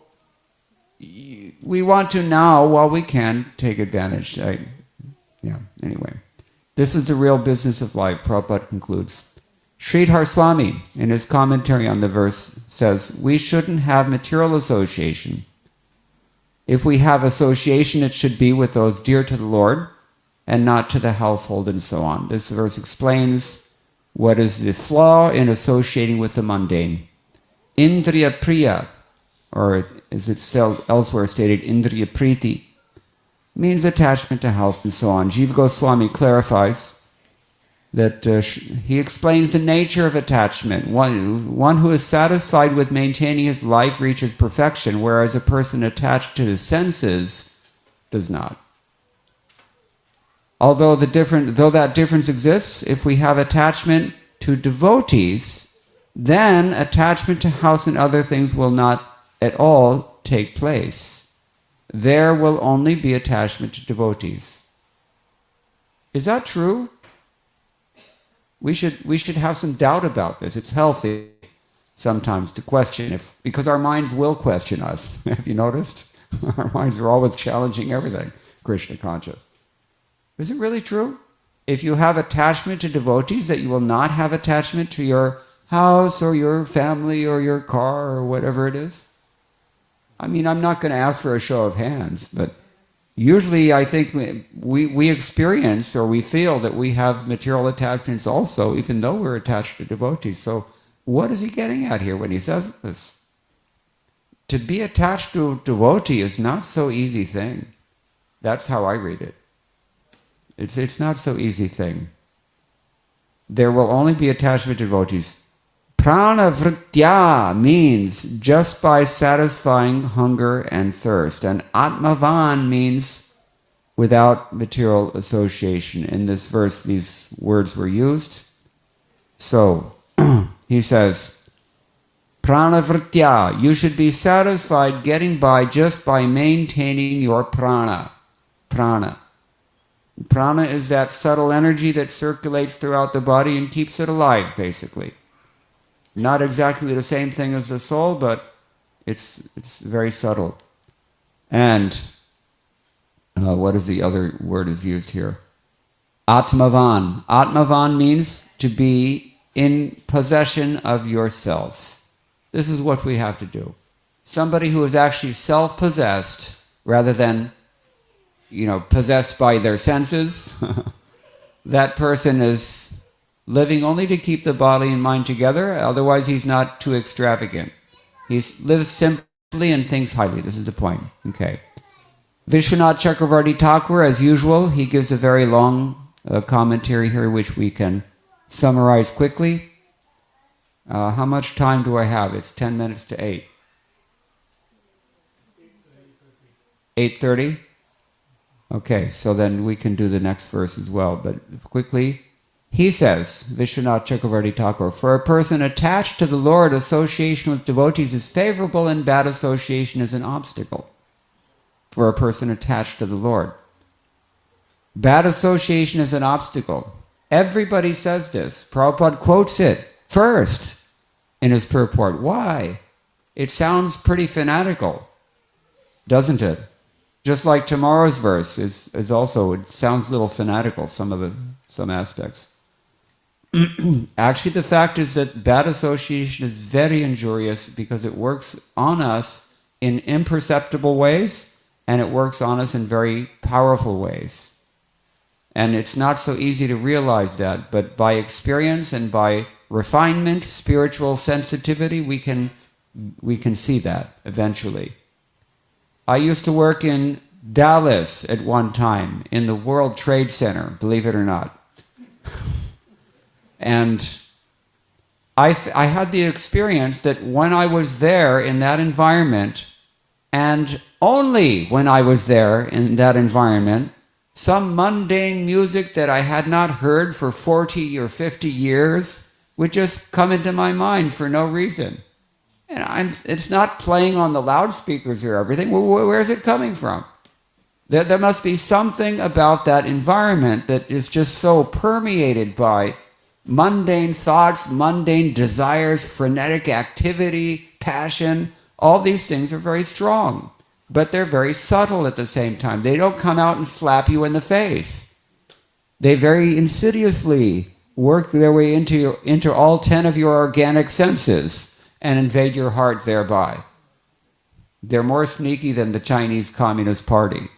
we want to now, while we can, take advantage. Anyway. This is the real business of life, Prabhupada concludes. Sridhar Swami, in his commentary on the verse, says, we shouldn't have material association. If we have association, it should be with those dear to the Lord, and not to the household and so on. This verse explains what is the flaw in associating with the mundane. Indriya priya, or as it's still elsewhere stated, Indriya priti, means attachment to house and so on. Jiva Goswami clarifies that he explains the nature of attachment. One who is satisfied with maintaining his life reaches perfection, whereas a person attached to his senses does not. Though that difference exists, if we have attachment to devotees, then attachment to house and other things will not at all take place. There will only be attachment to devotees. Is that true? We should have some doubt about this. It's healthy sometimes to question, because our minds will question us. Have you noticed? Our minds are always challenging everything, Krishna conscious. Is it really true? If you have attachment to devotees, that you will not have attachment to your house or your family or your car or whatever it is? I mean, I'm not going to ask for a show of hands, but usually I think we experience or we feel that we have material attachments also, even though we're attached to devotees. So what is he getting at here when he says this? To be attached to a devotee is not so easy thing. That's how I read it. It's not so easy thing. There will only be attachment to devotees. Prana vritya means just by satisfying hunger and thirst. And atmavan means without material association. In this verse, these words were used. So, he says, prana vritya, you should be satisfied getting by just by maintaining your prana. Prana. Prana is that subtle energy that circulates throughout the body and keeps it alive, basically. Not exactly the same thing as the soul, but it's very subtle. And what is the other word is used here? Atmavan. Atmavan means to be in possession of yourself. This is what we have to do. Somebody who is actually self-possessed rather than, possessed by their senses, that person is living only to keep the body and mind together, otherwise he's not too extravagant. He lives simply and thinks highly. This is the point. Okay. Vishwanath Chakravarti Thakur, as usual, he gives a very long commentary here which we can summarize quickly. How much time do I have? It's 10 minutes to 8. 8:30? Okay, so then we can do the next verse as well, but quickly. He says, Vishwanath Chakravarti Thakur, for a person attached to the Lord, association with devotees is favorable and bad association is an obstacle. For a person attached to the Lord. Bad association is an obstacle. Everybody says this. Prabhupada quotes it first in his purport. Why? It sounds pretty fanatical, doesn't it? Just like tomorrow's verse is also, it sounds a little fanatical, some aspects. Actually, the fact is that bad association is very injurious because it works on us in imperceptible ways and it works on us in very powerful ways. And it's not so easy to realize that, but by experience and by refinement, spiritual sensitivity, we can see that eventually. I used to work in Dallas at one time, in the World Trade Center, believe it or not. And I had the experience that when I was there in that environment, and only when I was there in that environment, some mundane music that I had not heard for 40 or 50 years would just come into my mind for no reason. And it's not playing on the loudspeakers or everything. Where's it coming from? There must be something about that environment that is just so permeated by mundane thoughts, mundane desires, frenetic activity, passion. All these things are very strong, but they're very subtle at the same time. They don't come out and slap you in the face. They very insidiously work their way into all 10 of your organic senses and invade your heart thereby. They're more sneaky than the Chinese Communist Party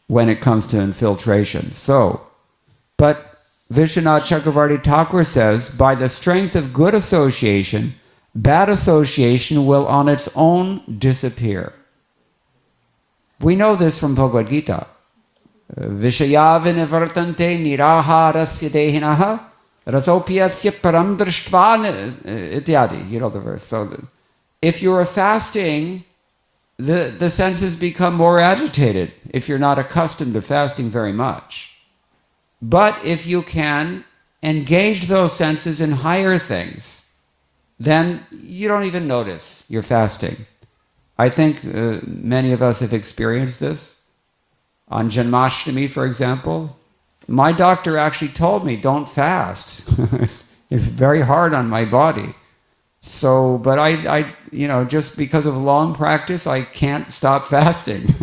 when it comes to infiltration. But Vishwanath Chakravarti Thakur says, by the strength of good association, bad association will on its own disappear. We know this from Bhagavad-gita. Vishaya vinivartante niraharasya dehinaha rasopiyasya param drishtva ityadi. You know the verse. So if you are fasting, the senses become more agitated if you're not accustomed to fasting very much. But if you can engage those senses in higher things, then you don't even notice you're fasting. I think many of us have experienced this. On Janmashtami, for example, my doctor actually told me, don't fast. It's very hard on my body. So, but I, just because of long practice, I can't stop fasting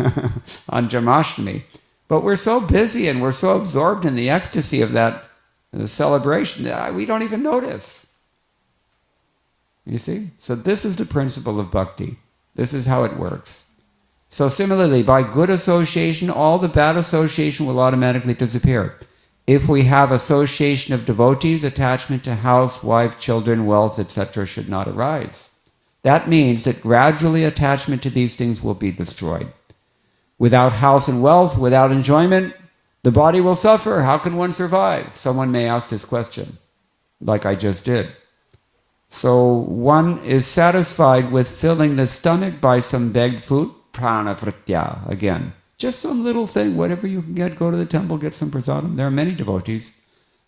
on Janmashtami. But we're so busy and we're so absorbed in the ecstasy of that celebration that we don't even notice. You see? So this is the principle of bhakti. This is how it works. So similarly, by good association, all the bad association will automatically disappear. If we have association of devotees, attachment to house, wife, children, wealth, etc. should not arise. That means that gradually attachment to these things will be destroyed. Without house and wealth, without enjoyment, the body will suffer. How can one survive? Someone may ask this question, like I just did. So one is satisfied with filling the stomach by some begged food, pranavritya, again. Just some little thing, whatever you can get, go to the temple, get some prasadam. There are many devotees.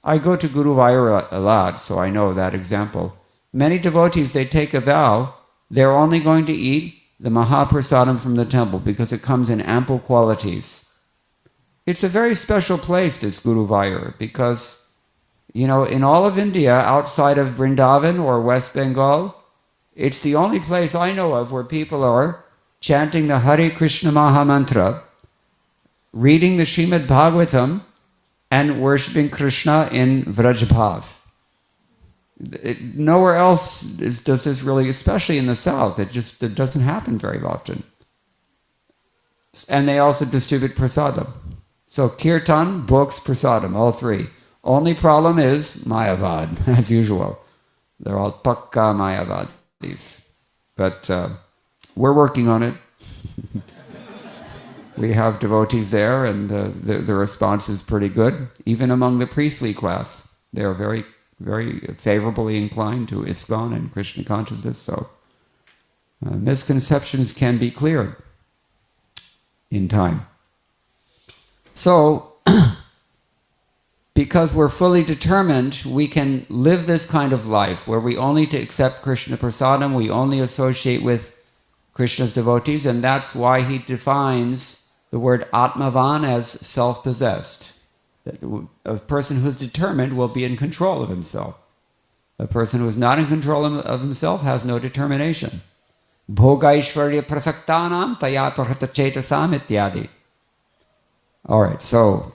I go to Guruvayur a lot, so I know that example. Many devotees, they take a vow, they're only going to eat the Mahaprasadam from the temple because it comes in ample qualities. It's a very special place, this Guruvayur, because, in all of India, outside of Vrindavan or West Bengal, it's the only place I know of where people are chanting the Hare Krishna Maha Mantra, reading the Srimad-Bhagavatam, and worshipping Krishna in Vrajbhav. Nowhere else does this really, especially in the south, it doesn't happen very often. And they also distribute prasadam. So kirtan, books, prasadam, all three. Only problem is mayavad, as usual. They're all pakka mayavadis. But we're working on it. We have devotees there, and the response is pretty good. Even among the priestly class, they are very, very favorably inclined to ISKCON and Krishna consciousness. So misconceptions can be cleared in time. So, because we're fully determined, we can live this kind of life where we only to accept Krishna prasadam, we only associate with Krishna's devotees, and that's why he defines the word atmavan as self-possessed. A person who's determined will be in control of himself. A person who is not in control of himself has no determination. Bhogaishvarya prasaktanam taya parhata chetasam ityadi. All right, so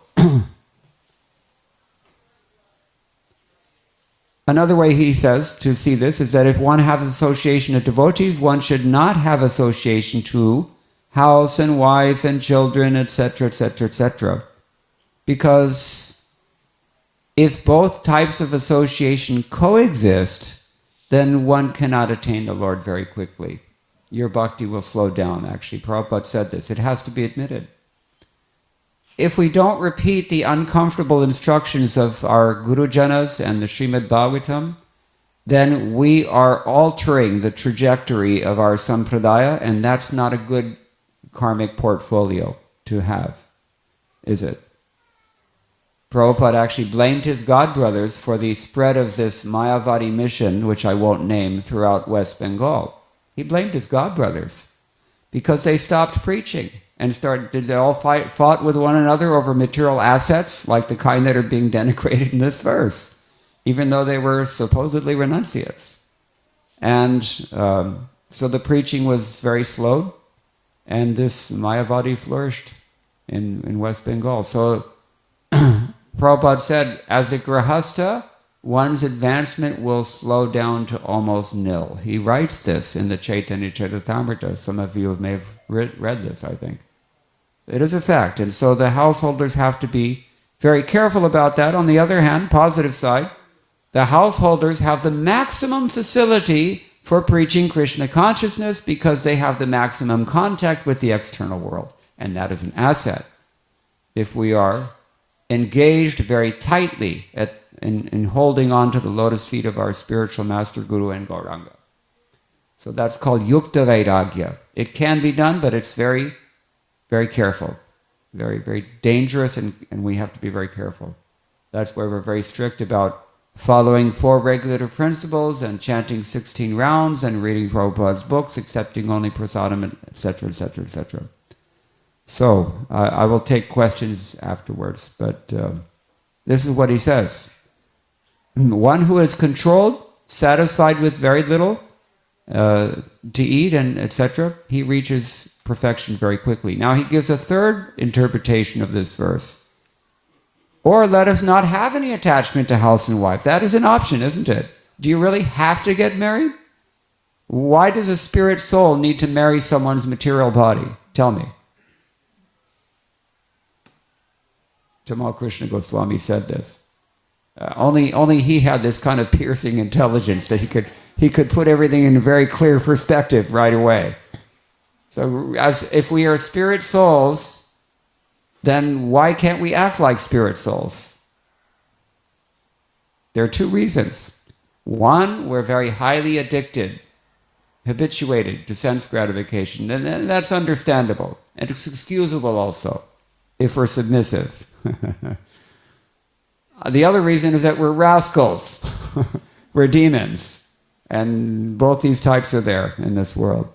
another way he says to see this is that if one has association of devotees, one should not have association to house and wife and children, etc., etc., etc. Because if both types of association coexist, then one cannot attain the Lord very quickly. Your bhakti will slow down, actually. Prabhupada said this. It has to be admitted. If we don't repeat the uncomfortable instructions of our Gurujanas and the Srimad-Bhagavatam, then we are altering the trajectory of our sampradaya, and that's not a good karmic portfolio to have, is it? Prabhupada actually blamed his godbrothers for the spread of this Mayavadi mission, which I won't name, throughout West Bengal. He blamed his godbrothers because they stopped preaching and they all fought with one another over material assets like the kind that are being denigrated in this verse, even though they were supposedly renunciates. And so the preaching was very slow, and this Mayavadi flourished in West Bengal. So Prabhupada said, as a grahastha, one's advancement will slow down to almost nil. He writes this in the Chaitanya Charitamrita. Some of you may have read this, I think. It is a fact, and so the householders have to be very careful about that. On the other hand, positive side, the householders have the maximum facility for preaching Krishna consciousness because they have the maximum contact with the external world, and that is an asset. If we are engaged very tightly in holding on to the lotus feet of our spiritual master, Guru and Gauranga. So that's called Yukta Vairagya. It can be done, but it's very, very careful. Very, very dangerous, and we have to be very careful. That's why we're very strict about following 4 regulative principles and chanting 16 rounds and reading Prabhupada's books, accepting only prasadam, etc., etc., etc. So, I will take questions afterwards, but this is what he says. One who is controlled, satisfied with very little to eat, and etc., he reaches perfection very quickly. Now he gives a third interpretation of this verse. Or let us not have any attachment to house and wife. That is an option, isn't it? Do you really have to get married? Why does a spirit soul need to marry someone's material body? Tell me. Tamal Krishna Goswami said this. Only he had this kind of piercing intelligence that he could put everything in a very clear perspective right away. So if we are spirit souls, then why can't we act like spirit souls? There are 2 reasons. One, we're very highly addicted, habituated to sense gratification, and that's understandable, and it's excusable also, if we're submissive. The other reason is that we're rascals. We're demons. And both these types are there in this world.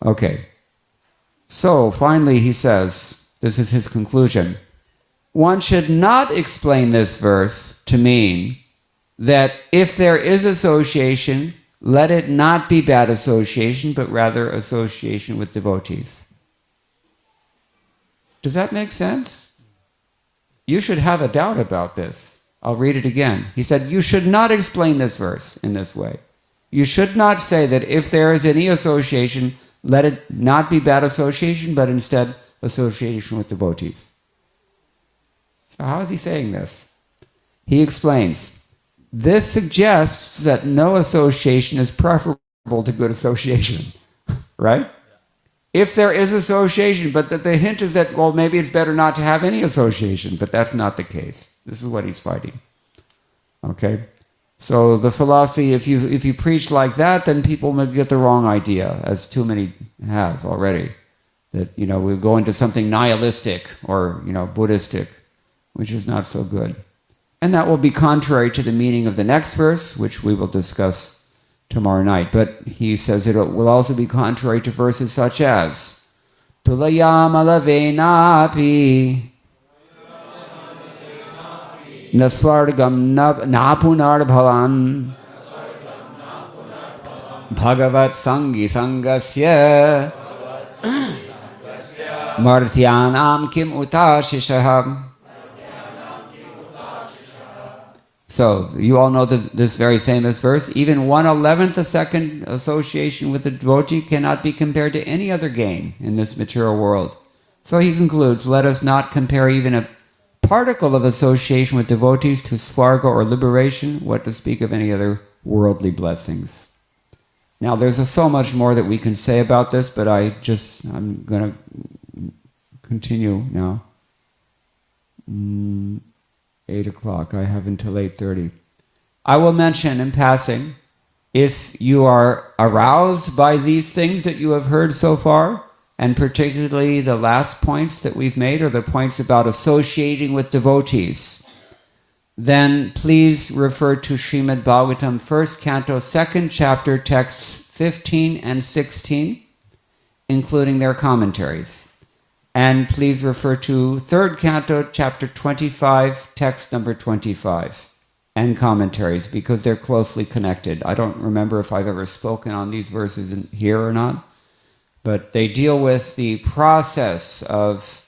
Okay. So, finally he says, this is his conclusion, one should not explain this verse to mean that if there is association, let it not be bad association, but rather association with devotees. Does that make sense? You should have a doubt about this. I'll read it again. He said, you should not explain this verse in this way. You should not say that if there is any association, let it not be bad association, but instead association with devotees. So how is he saying this? He explains, this suggests that no association is preferable to good association, right? If there is association, but the hint is that, well, maybe it's better not to have any association, but that's not the case. This is what he's fighting. Okay? So the philosophy, if you preach like that, then people may get the wrong idea, as too many have already. That, we go into something nihilistic or, Buddhistic, which is not so good. And that will be contrary to the meaning of the next verse, which we will discuss tomorrow night. But he says it will also be contrary to verses such as Tulayamalavenapi Naswargam Napunarbhavan Bhagavat Sangi Sangasya Marthyanam Kim Utashishaham. So, you all know this very famous verse. Even 1/11 a second association with a devotee cannot be compared to any other gain in this material world. So he concludes, let us not compare even a particle of association with devotees to svarga or liberation, what to speak of any other worldly blessings. Now, there's so much more that we can say about this, but I'm going to continue now. 8 o'clock. I have until 8:30. I will mention in passing, if you are aroused by these things that you have heard so far, and particularly the last points that we've made are the points about associating with devotees, then please refer to Srimad-Bhagavatam, 1st Canto, 2nd Chapter, texts 15 and 16, including their commentaries. And please refer to 3rd Canto, Chapter 25, text number 25, and commentaries, because they're closely connected. I don't remember if I've ever spoken on these verses here or not, but they deal with the process of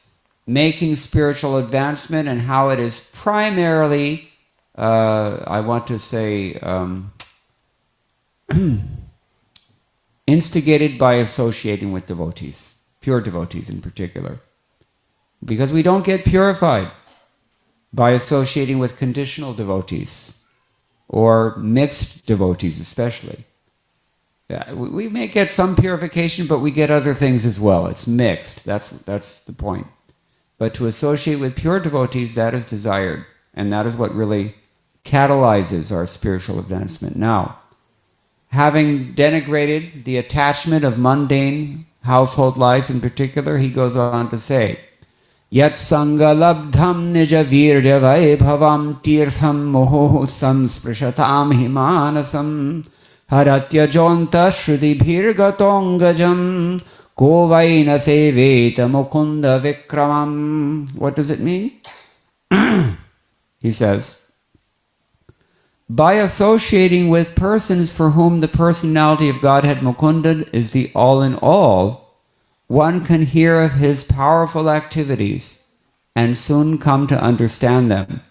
making spiritual advancement and how it is primarily, I want to say, instigated by associating with devotees, pure devotees in particular. Because we don't get purified by associating with conditional devotees, or mixed devotees especially. We may get some purification, but we get other things as well. It's mixed, that's the point. But to associate with pure devotees, that is desired, and that is what really catalyzes our spiritual advancement. Now, having denigrated the attachment of mundane household life in particular, he goes on to say, Yat sangalabdham nija virya vaibhavam tirtham moho samsprashatam himanasam haratya jonta shruti bhirgatongajam ko vaina seveta mukunda vikramam. What does it mean? He says, by associating with persons for whom the personality of Godhead Mukunda is the all-in-all, one can hear of his powerful activities and soon come to understand them.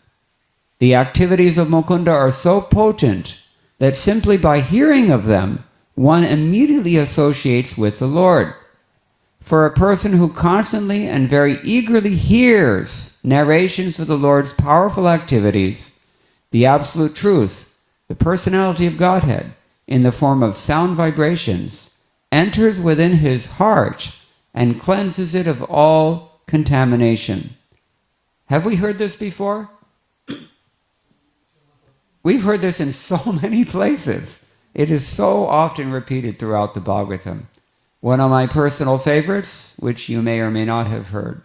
The activities of Mukunda are so potent that simply by hearing of them, one immediately associates with the Lord. For a person who constantly and very eagerly hears narrations of the Lord's powerful activities, the absolute truth, the personality of Godhead, in the form of sound vibrations, enters within his heart and cleanses it of all contamination. Have we heard this before? We've heard this in so many places. It is so often repeated throughout the Bhagavatam. One of my personal favorites, which you may or may not have heard,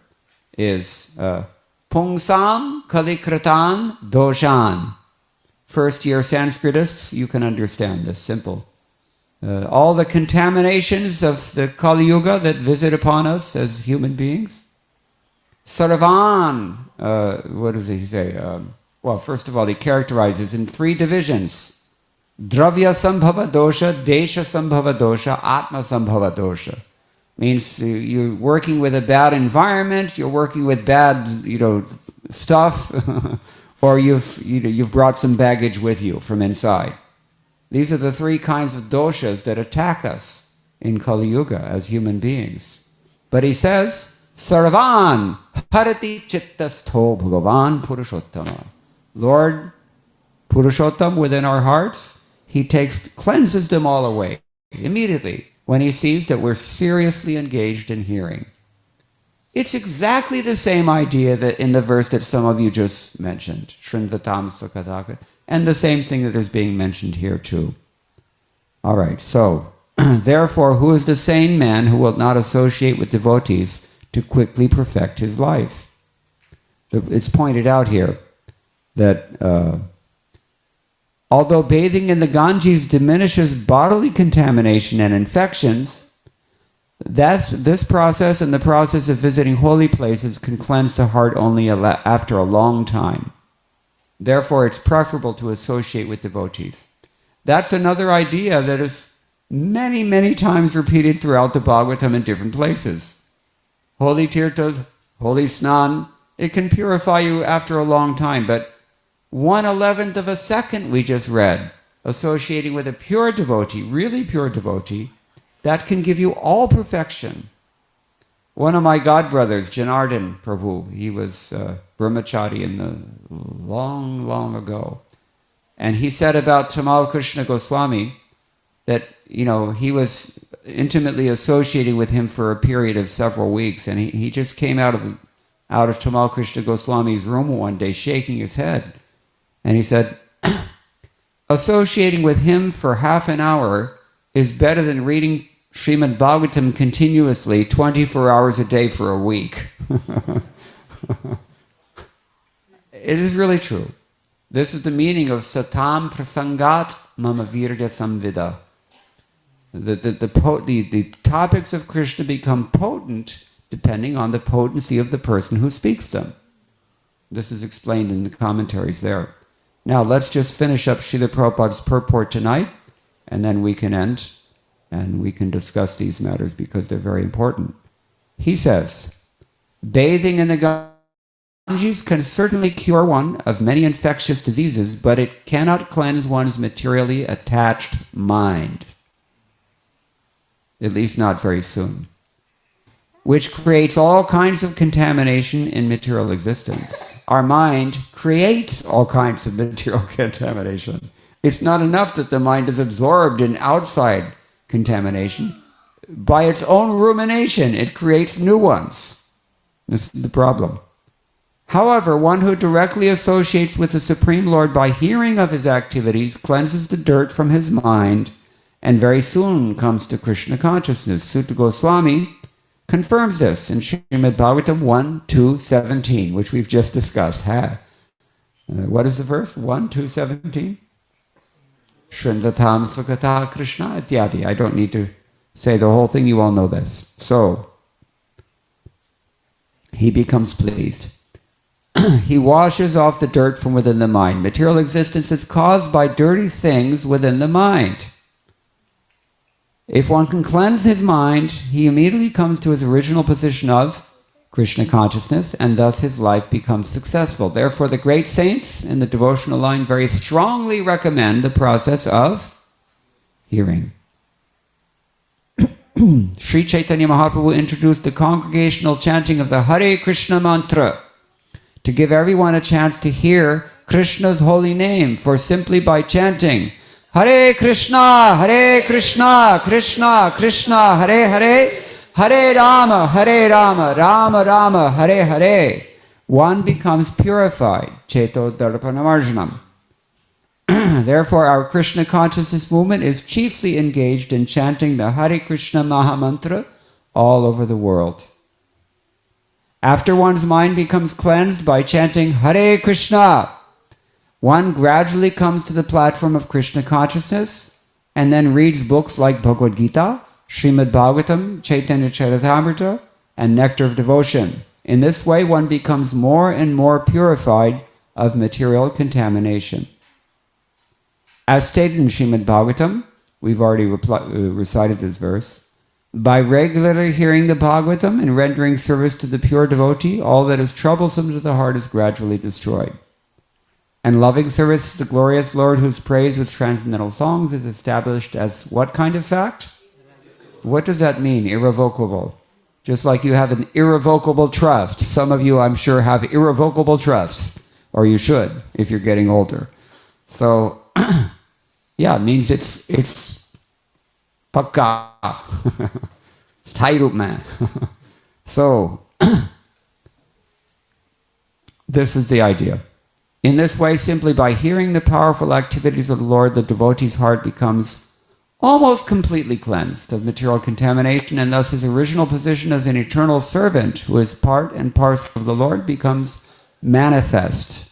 is Pungsam Kalikratan Doshan. First year Sanskritists, you can understand this, simple. All the contaminations of the Kali Yuga that visit upon us as human beings. Sarvan, what does he say? Well, first of all, he characterizes in 3 divisions. Dravya Sambhava Dosha, Desha Sambhava Dosha, Atma Sambhava Dosha. Means you're working with a bad environment, you're working with bad, stuff, or you've brought some baggage with you from inside. These are the 3 kinds of doshas that attack us in Kali Yuga as human beings. But he says, Sarvan Harati Chittastho Bhagavan Purushottama. Lord Purushottam within our hearts, he cleanses them all away immediately when he sees that we're seriously engaged in hearing. It's exactly the same idea that in the verse that some of you just mentioned, Shrinvatam Sukhataka, and the same thing that is being mentioned here too. All right, so, therefore, who is the sane man who will not associate with devotees to quickly perfect his life? It's pointed out here that although bathing in the Ganges diminishes bodily contamination and infections, this process and the process of visiting holy places can cleanse the heart only after a long time. Therefore, it's preferable to associate with devotees. That's another idea that is many, many times repeated throughout the Bhagavatam in different places. Holy tirthas, holy snan, it can purify you after a long time, but 1/11 of a second we just read, associating with a pure devotee, really pure devotee, that can give you all perfection. One of my godbrothers, Janardhan Prabhu, he was brahmachari in the long, long ago. And he said about Tamal Krishna Goswami that, he was intimately associating with him for a period of several weeks. And he just came out of Tamal Krishna Goswami's room one day shaking his head. And he said, associating with him for half an hour is better than reading Srimad-Bhagavatam continuously 24 hours a day for a week. It is really true. This is the meaning of satam prasangat mama virya samvida. The topics of Krishna become potent depending on the potency of the person who speaks them. This is explained in the commentaries there. Now let's just finish up Srila Prabhupada's purport tonight, and then we can end, and we can discuss these matters because they're very important. He says, bathing in the Ganges can certainly cure one of many infectious diseases, but it cannot cleanse one's materially attached mind. At least not very soon. Which creates all kinds of contamination in material existence. Our mind creates all kinds of material contamination. It's not enough that the mind is absorbed in outside contamination. By its own rumination, it creates new ones. This is the problem. However, one who directly associates with the Supreme Lord by hearing of his activities cleanses the dirt from his mind and very soon comes to Krishna consciousness. Sutta Goswami confirms this in Srimad-Bhagavatam 1:2-17, which we've just discussed. What is the verse? 1:2-17? Shrindatam Svakata Krishna ityadi. I don't need to say the whole thing, you all know this. So, he becomes pleased. He washes off the dirt from within the mind. Material existence is caused by dirty things within the mind. If one can cleanse his mind, he immediately comes to his original position of Krishna consciousness, and thus his life becomes successful. Therefore, the great saints in the devotional line very strongly recommend the process of hearing. Sri Chaitanya Mahaprabhu introduced the congregational chanting of the Hare Krishna mantra to give everyone a chance to hear Krishna's holy name, for simply by chanting Hare Krishna, Krishna Krishna, Hare Hare, Hare Rama, Rama Rama, Hare Hare, one becomes purified. Cheto Darpanamarjanam. Therefore, our Krishna consciousness movement is chiefly engaged in chanting the Hare Krishna Mahamantra all over the world. After one's mind becomes cleansed by chanting Hare Krishna, one gradually comes to the platform of Krishna consciousness and then reads books like Bhagavad-gita, Srimad-Bhagavatam, Chaitanya Charitamrita, and Nectar of Devotion. In this way, one becomes more and more purified of material contamination. As stated in Srimad-Bhagavatam, we've already recited this verse, by regularly hearing the Bhagavatam and rendering service to the pure devotee, all that is troublesome to the heart is gradually destroyed. And loving service to the glorious Lord, whose praise with transcendental songs is established as what kind of fact? What does that mean, irrevocable? Just like you have an irrevocable trust. Some of you, I'm sure, have irrevocable trusts, or you should, if you're getting older. So, yeah, it means it's Pakka. Thai man. So, this is the idea. In this way, simply by hearing the powerful activities of the Lord, the devotee's heart becomes almost completely cleansed of material contamination, and thus his original position as an eternal servant, who is part and parcel of the Lord, becomes manifest.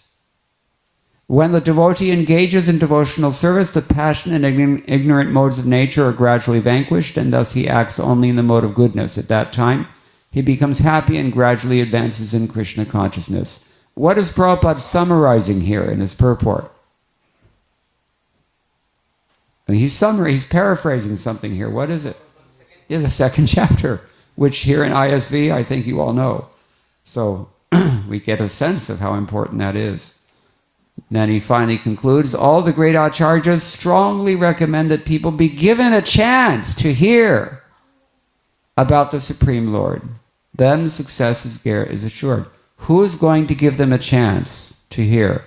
When the devotee engages in devotional service, the passionate and ignorant modes of nature are gradually vanquished, and thus he acts only in the mode of goodness. At that time, he becomes happy and gradually advances in Krishna consciousness. What is Prabhupada summarizing here in his purport? I mean, he's paraphrasing something here. What is it? Yeah, the second chapter, which here in ISV, I think you all know. So we get a sense of how important that is. Then he finally concludes, all the great acharyas strongly recommend that people be given a chance to hear about the Supreme Lord. Then success is assured. Who is going to give them a chance to hear?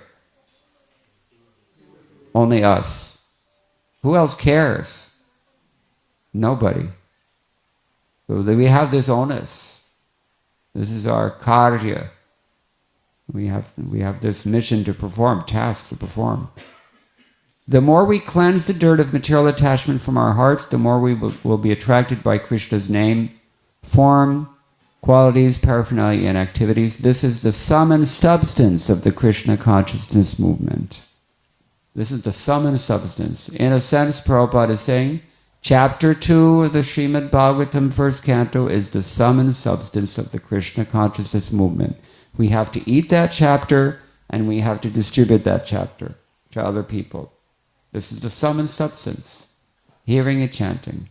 Only us. Who else cares? Nobody. So we have this onus. This is our acarya. We have this mission to perform, task to perform. The more we cleanse the dirt of material attachment from our hearts, the more we will be attracted by Krishna's name, form, qualities, paraphernalia, and activities. This is the sum and substance of the Krishna consciousness movement. This is the sum and substance. In a sense, Prabhupada is saying, Chapter 2 of the Srimad-Bhagavatam first canto is the sum and substance of the Krishna consciousness movement. We have to eat that chapter and we have to distribute that chapter to other people. This is the sum and substance. Hearing and chanting.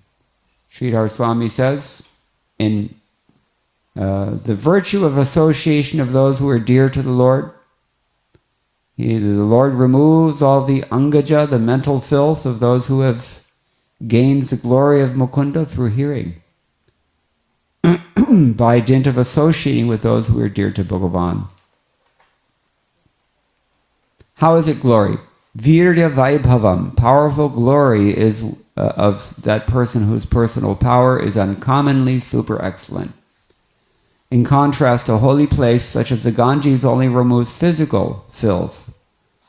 Sridhar Swami says, in the virtue of association of those who are dear to the Lord, the Lord removes all the angaja, the mental filth of those who have gained the glory of Mukunda through hearing, by dint of associating with those who are dear to Bhagavan. How is it glory? Virya Vaibhavam. Powerful glory is of that person whose personal power is uncommonly super excellent. In contrast, a holy place such as the Ganges only removes physical filth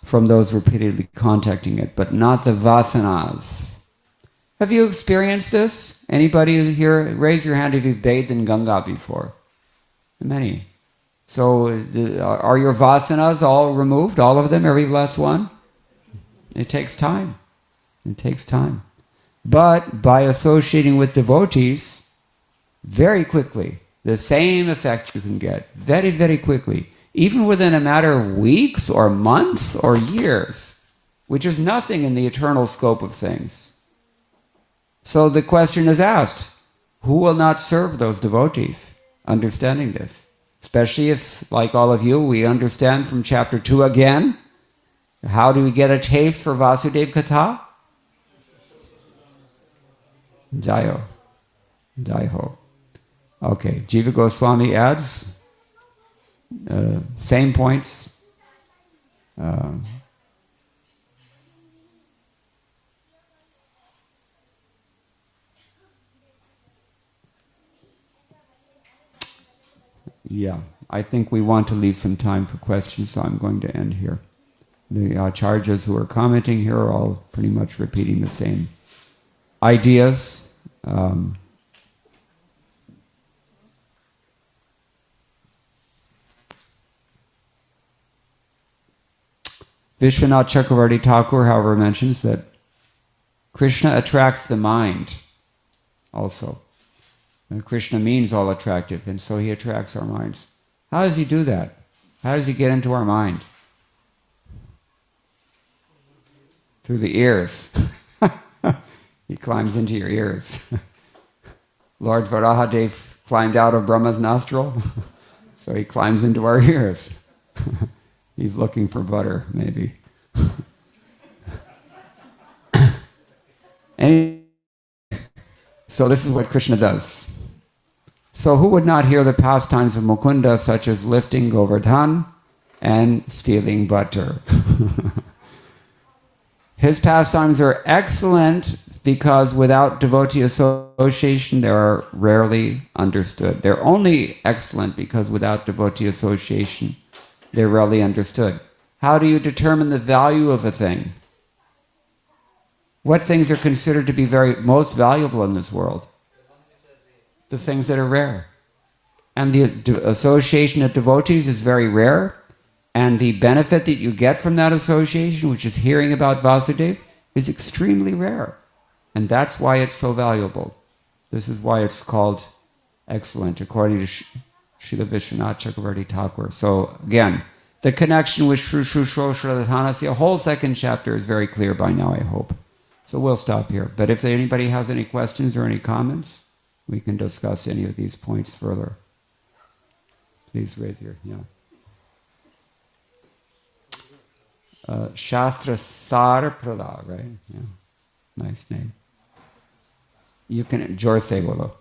from those repeatedly contacting it, but not the vasanas. Have you experienced this? Anybody here? Raise your hand if you've bathed in Ganga before. Many. So are your vasanas all removed? All of them? Every last one? It takes time. It takes time. But by associating with devotees, very quickly, the same effect you can get, very, very quickly, even within a matter of weeks or months or years, which is nothing in the eternal scope of things. So the question is asked, who will not serve those devotees? Understanding this. Especially if, like all of you, we understand from chapter 2 again, how do we get a taste for Vasudeva Katha? Jayo. Jaiho. Okay, Jiva Goswami adds, same points. Yeah, I think we want to leave some time for questions, so I'm going to end here. The acharyas who are commenting here are all pretty much repeating the same ideas. Vishwanath Chakravarti Thakur, however, mentions that Krishna attracts the mind also. And Krishna means all attractive, and so he attracts our minds. How does he do that? How does he get into our mind? Through the ears. He climbs into your ears. Lord Varahadev climbed out of Brahma's nostril, so he climbs into our ears. He's looking for butter, maybe. So this is what Krishna does. So who would not hear the pastimes of Mukunda, such as lifting Govardhan and stealing butter? His pastimes are excellent because without devotee association, they are rarely understood. They're only excellent because without devotee association, they're rarely understood. How do you determine the value of a thing? What things are considered to be most valuable in this world? The things that are rare. And the association of devotees is very rare, and the benefit that you get from that association, which is hearing about Vasudeva, is extremely rare. And that's why it's so valuable. This is why it's called excellent, according to Srila Vishwanath Chakravarti Thakur. So again, the connection with Shru Shru Shro Shraddhanasya, a whole second chapter is very clear by now, I hope. So we'll stop here. But if anybody has any questions or any comments, we can discuss any of these points further. Please raise your hand. Shastra Sar Prala, right? Yeah. Nice name. You can, Jor se bolo.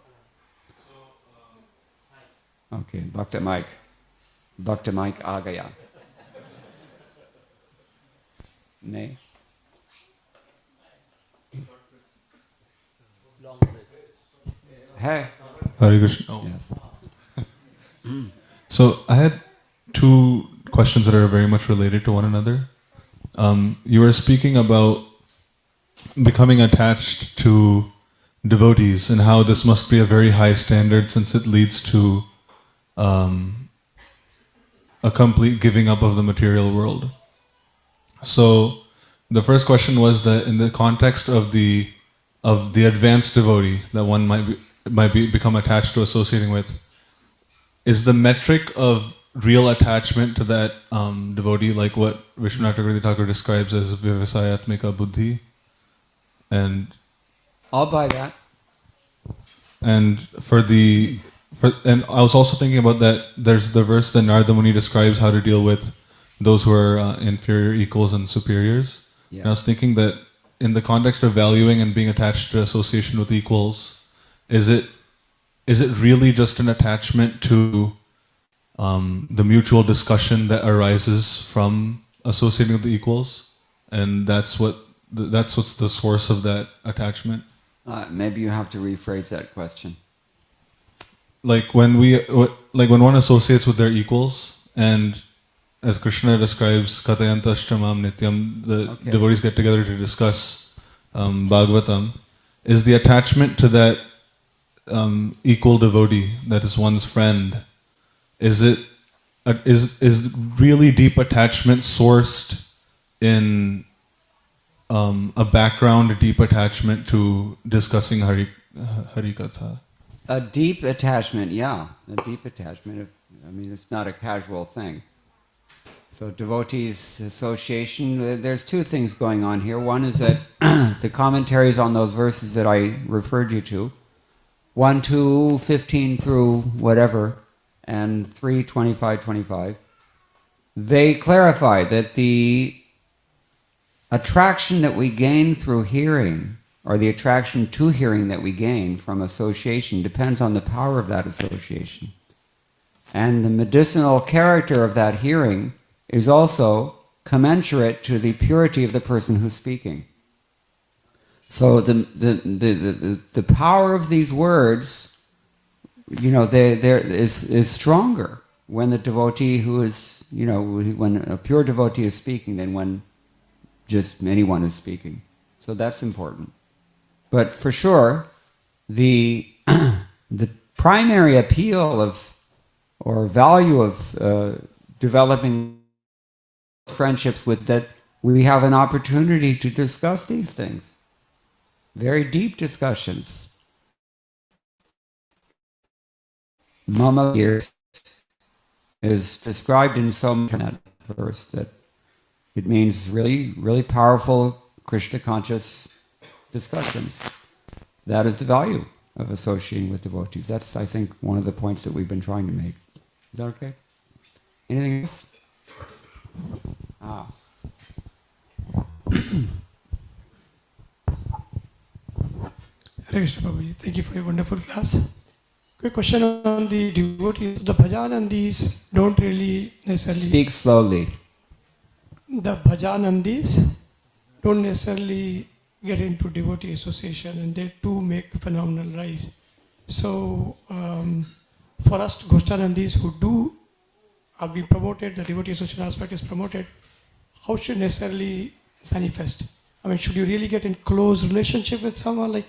Okay, Bhakta Mike. Bhakta Mike Agaya. Nay? Hey. Hare Krishna. Oh. Yes. So I had two questions that are very much related to one another. You were speaking about becoming attached to devotees and how this must be a very high standard since it leads to a complete giving up of the material world. So the first question was that in the context of the advanced devotee that one might become attached to, associating with, is the metric of real attachment to that devotee like what Vishwanath Chakravarti Thakur describes as Vivasayatmika buddhi? And I'll buy that. and and I was also thinking about that there's the verse that Narada Muni describes how to deal with those who are inferior equals and superiors. Yeah. And I was thinking that in the context of valuing and being attached to association with equals, is it really just an attachment to the mutual discussion that arises from associating with the equals, and that's what's the source of that attachment? Maybe you have to rephrase that question. Like when one associates with their equals, and as Krishna describes, Katayantashtamam Nityam, the devotees get together to discuss Bhagavatam, is the attachment to that equal devotee that is one's friend, is really deep attachment sourced in a background deep attachment to discussing Hari Katha? A deep attachment, yeah. A deep attachment. It's not a casual thing. So devotees association, there's two things going on here. One is that the commentaries on those verses that I referred you to, 1, 2, 15 through whatever, and 3, 25, 25, they clarify that the attraction that we gain through hearing, or the attraction to hearing that we gain from association, depends on the power of that association. And the medicinal character of that hearing is also commensurate to the purity of the person who's speaking. So the power of these words, is stronger when the devotee who is, when a pure devotee is speaking than when just anyone is speaking. So that's important. But for sure, the primary appeal of or value of developing friendships with that we have an opportunity to discuss these things. Very deep discussions. Mama here is described in some verse that it means really, really powerful Krishna conscious discussions. That is the value of associating with devotees. That's, I think, one of the points that we've been trying to make. Is that okay? Anything else? Hare Krishna Prabhuji, thank you for your wonderful class. Quick question on the devotees. The bhajanandis don't really necessarily... Speak slowly. The bhajanandis don't necessarily get into devotee association, and they too make phenomenal rise. So for us Ghostanandis who are being promoted, the devotee association aspect is promoted, how should necessarily manifest? Should you really get in close relationship with someone,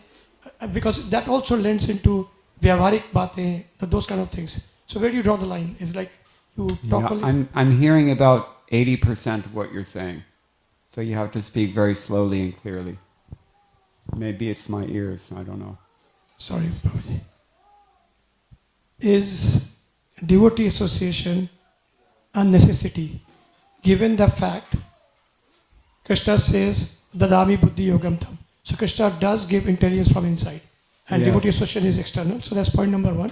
because that also lends into vyavaharik baatein, those kind of things. So where do you draw the line? Is like you talk only? I'm hearing about 80% of what you're saying. So you have to speak very slowly and clearly. Maybe it's my ears, I don't know. Sorry, Prabhuji. Is devotee association a necessity, given the fact Krishna says, Dadami Buddhi Yogam Tam. So Krishna does give intelligence from inside, and devotee association is external. So that's point number one.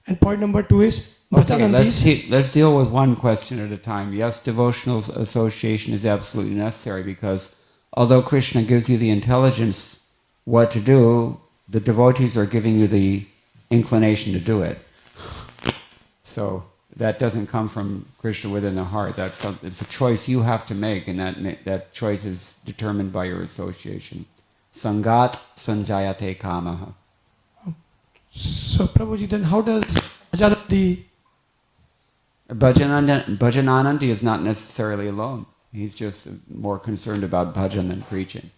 And point number two is, let's deal with one question at a time. Yes, devotional association is absolutely necessary because although Krishna gives you the intelligence what to do, the devotees are giving you the inclination to do it. So that doesn't come from Krishna within the heart. It's a choice you have to make, and that choice is determined by your association. Sangat sanjayate kamaha. So Prabhuji, then how does Bhajananandi is not necessarily alone. He's just more concerned about bhajan than preaching.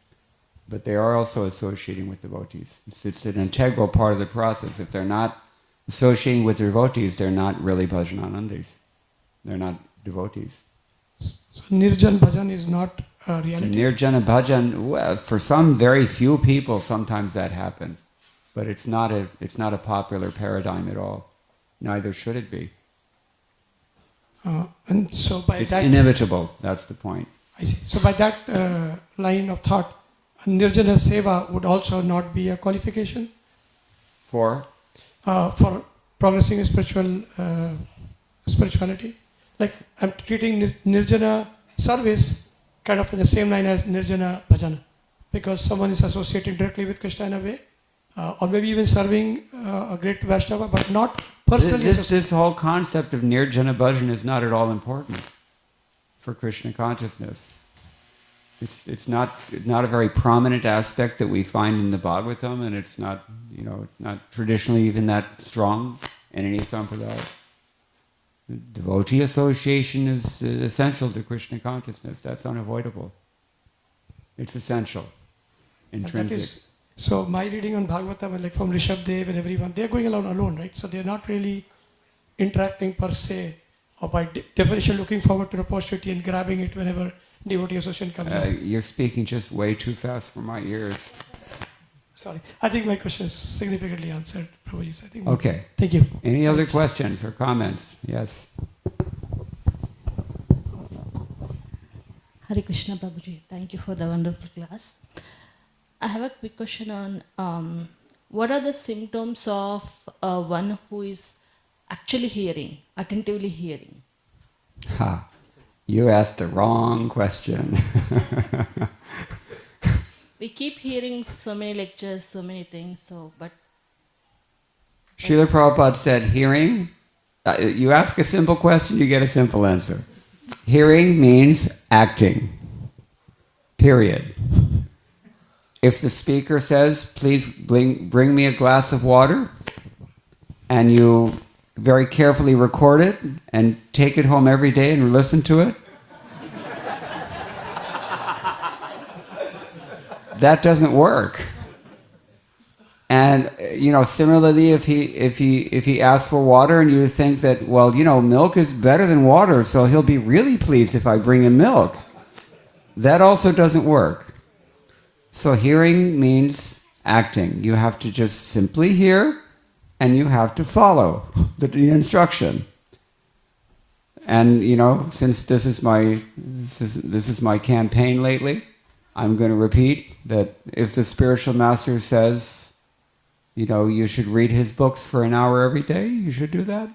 but they are also associating with devotees. It's an integral part of the process. If they're not associating with devotees, they're not really bhajananandis. They're not devotees. So Nirjan Bhajan is not a reality? Nirjana bhajan, well, for some very few people, sometimes that happens. But it's not a popular paradigm at all. Neither should it be. And so by It's that... inevitable, that's the point. I see. So by that line of thought, Nirjana Seva would also not be a qualification For? for progressing in spirituality. Like I'm treating Nirjana service kind of in the same line as Nirjana Bhajana, because someone is associating directly with Krishna in a way, or maybe even serving a great Vaishnava, but not personally associated. This whole concept of Nirjana Bhajan is not at all important for Krishna consciousness. It's not a very prominent aspect that we find in the Bhagavatam, and it's not traditionally even that strong in any sampradaya. Devotee association is essential to Krishna consciousness. That's unavoidable. It's essential, intrinsic. So my reading on Bhagavatam, like from Rishabh Dev and everyone, they're going alone, right? So they're not really interacting per se, or by definition looking forward to the opportunity and grabbing it whenever devotee association comes up. You're speaking just way too fast for my ears. Sorry, I think my question is significantly answered, Prabhuji. I think. Okay. Thank you. Any other questions or comments? Yes. Hare Krishna, Prabhuji. Thank you for the wonderful class. I have a quick question on what are the symptoms of one who is actually hearing, attentively hearing? Ha. You asked the wrong question. We keep hearing so many lectures, so many things, but... Srila Prabhupada said, hearing, you ask a simple question, you get a simple answer. Hearing means acting. Period. If the speaker says, please bring me a glass of water, and you very carefully record it and take it home every day and listen to it, that doesn't work. And similarly, if he asks for water and you think that, well, milk is better than water, so he'll be really pleased if I bring him milk, that also doesn't work. So hearing means acting. You have to just simply hear, and you have to follow the instruction. And since this is my campaign lately, I'm going to repeat that if the spiritual master says, you should read his books for an hour every day, you should do that.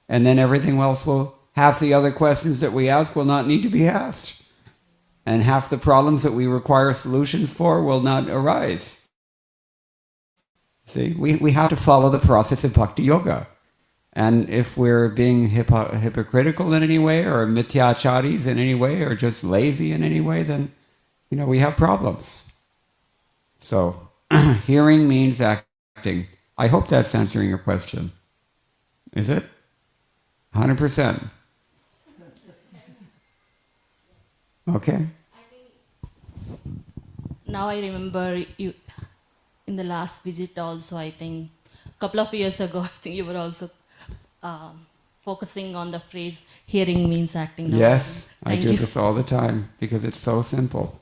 And then everything else half the other questions that we ask will not need to be asked. And half the problems that we require solutions for will not arise. See, we have to follow the process of bhakti yoga. And if we're being hypocritical in any way, or mithyacharis in any way, or just lazy in any way, then we have problems. So, hearing means acting. I hope that's answering your question. Is it? 100%. Okay. Now I remember you, in the last visit also, I think, a couple of years ago, I think you were also focusing on the phrase, hearing means acting. Yes, Thank I do you. this all the time, because it's so simple.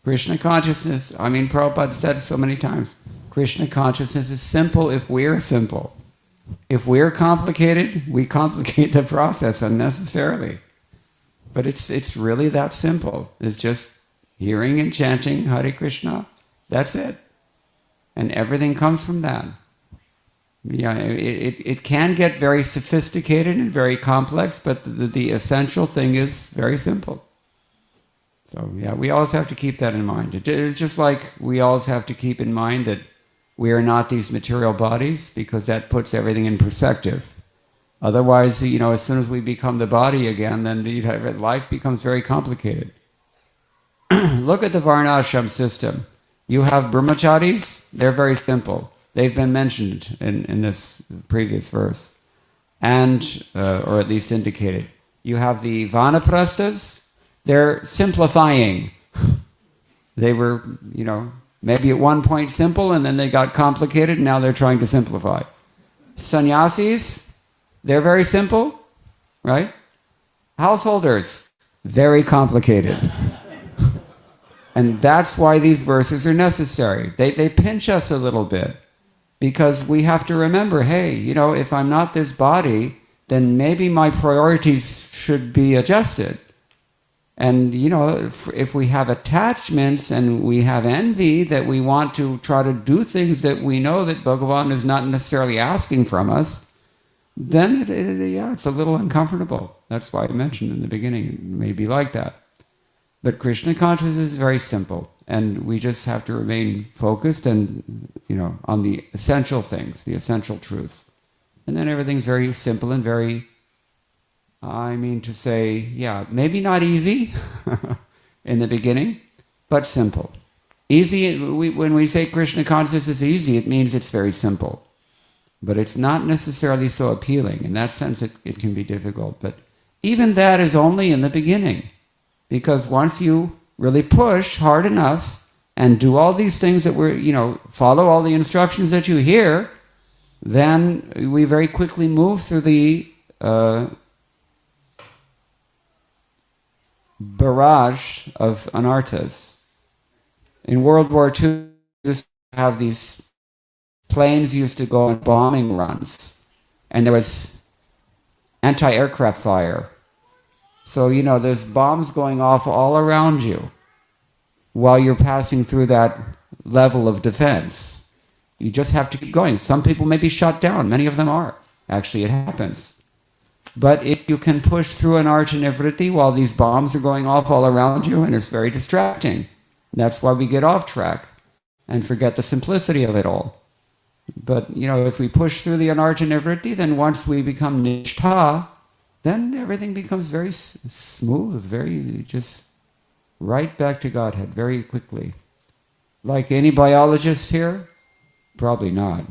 Krishna consciousness, Prabhupada said so many times, Krishna consciousness is simple if we're simple. If we're complicated, we complicate the process unnecessarily. But it's really that simple. It's just hearing and chanting Hare Krishna. That's it. And everything comes from that. Yeah, it can get very sophisticated and very complex, but the essential thing is very simple. So yeah, we always have to keep that in mind. It's just like we always have to keep in mind that we are not these material bodies, because that puts everything in perspective. Otherwise, as soon as we become the body again, then life becomes very complicated. Look at the varnashram system. You have brahmacharis, they're very simple. They've been mentioned in this previous verse, and or at least indicated. You have the vanaprasthas, they're simplifying. They were, maybe at one point simple, and then they got complicated, and now they're trying to simplify. Sannyasis, they're very simple, right? Householders, very complicated. And that's why these verses are necessary. They pinch us a little bit, because we have to remember, hey, if I'm not this body, then maybe my priorities should be adjusted. And, if we have attachments and we have envy that we want to try to do things that we know that Bhagavan is not necessarily asking from us, then it's a little uncomfortable. That's why I mentioned in the beginning, it may be like that. But Krishna consciousness is very simple, and we just have to remain focused and, on the essential things, the essential truths. And then everything's very simple and very, maybe not easy in the beginning, but simple. Easy, when we say Krishna consciousness is easy, it means it's very simple. But it's not necessarily so appealing. In that sense, it can be difficult. But even that is only in the beginning. Because once you really push hard enough and do all these things that follow all the instructions that you hear, then we very quickly move through the barrage of anarthas. In World War II, we used to have these planes used to go on bombing runs, and there was anti-aircraft fire. So, there's bombs going off all around you while you're passing through that level of defense. You just have to keep going. Some people may be shot down. Many of them are. Actually, it happens. But if you can push through an archa-nivritti while these bombs are going off all around you, and it's very distracting. That's why we get off track and forget the simplicity of it all. But, if we push through the anarcha-nivritti, then once we become nishtha, then everything becomes very smooth, very just right back to Godhead very quickly. Like any biologist here? Probably not.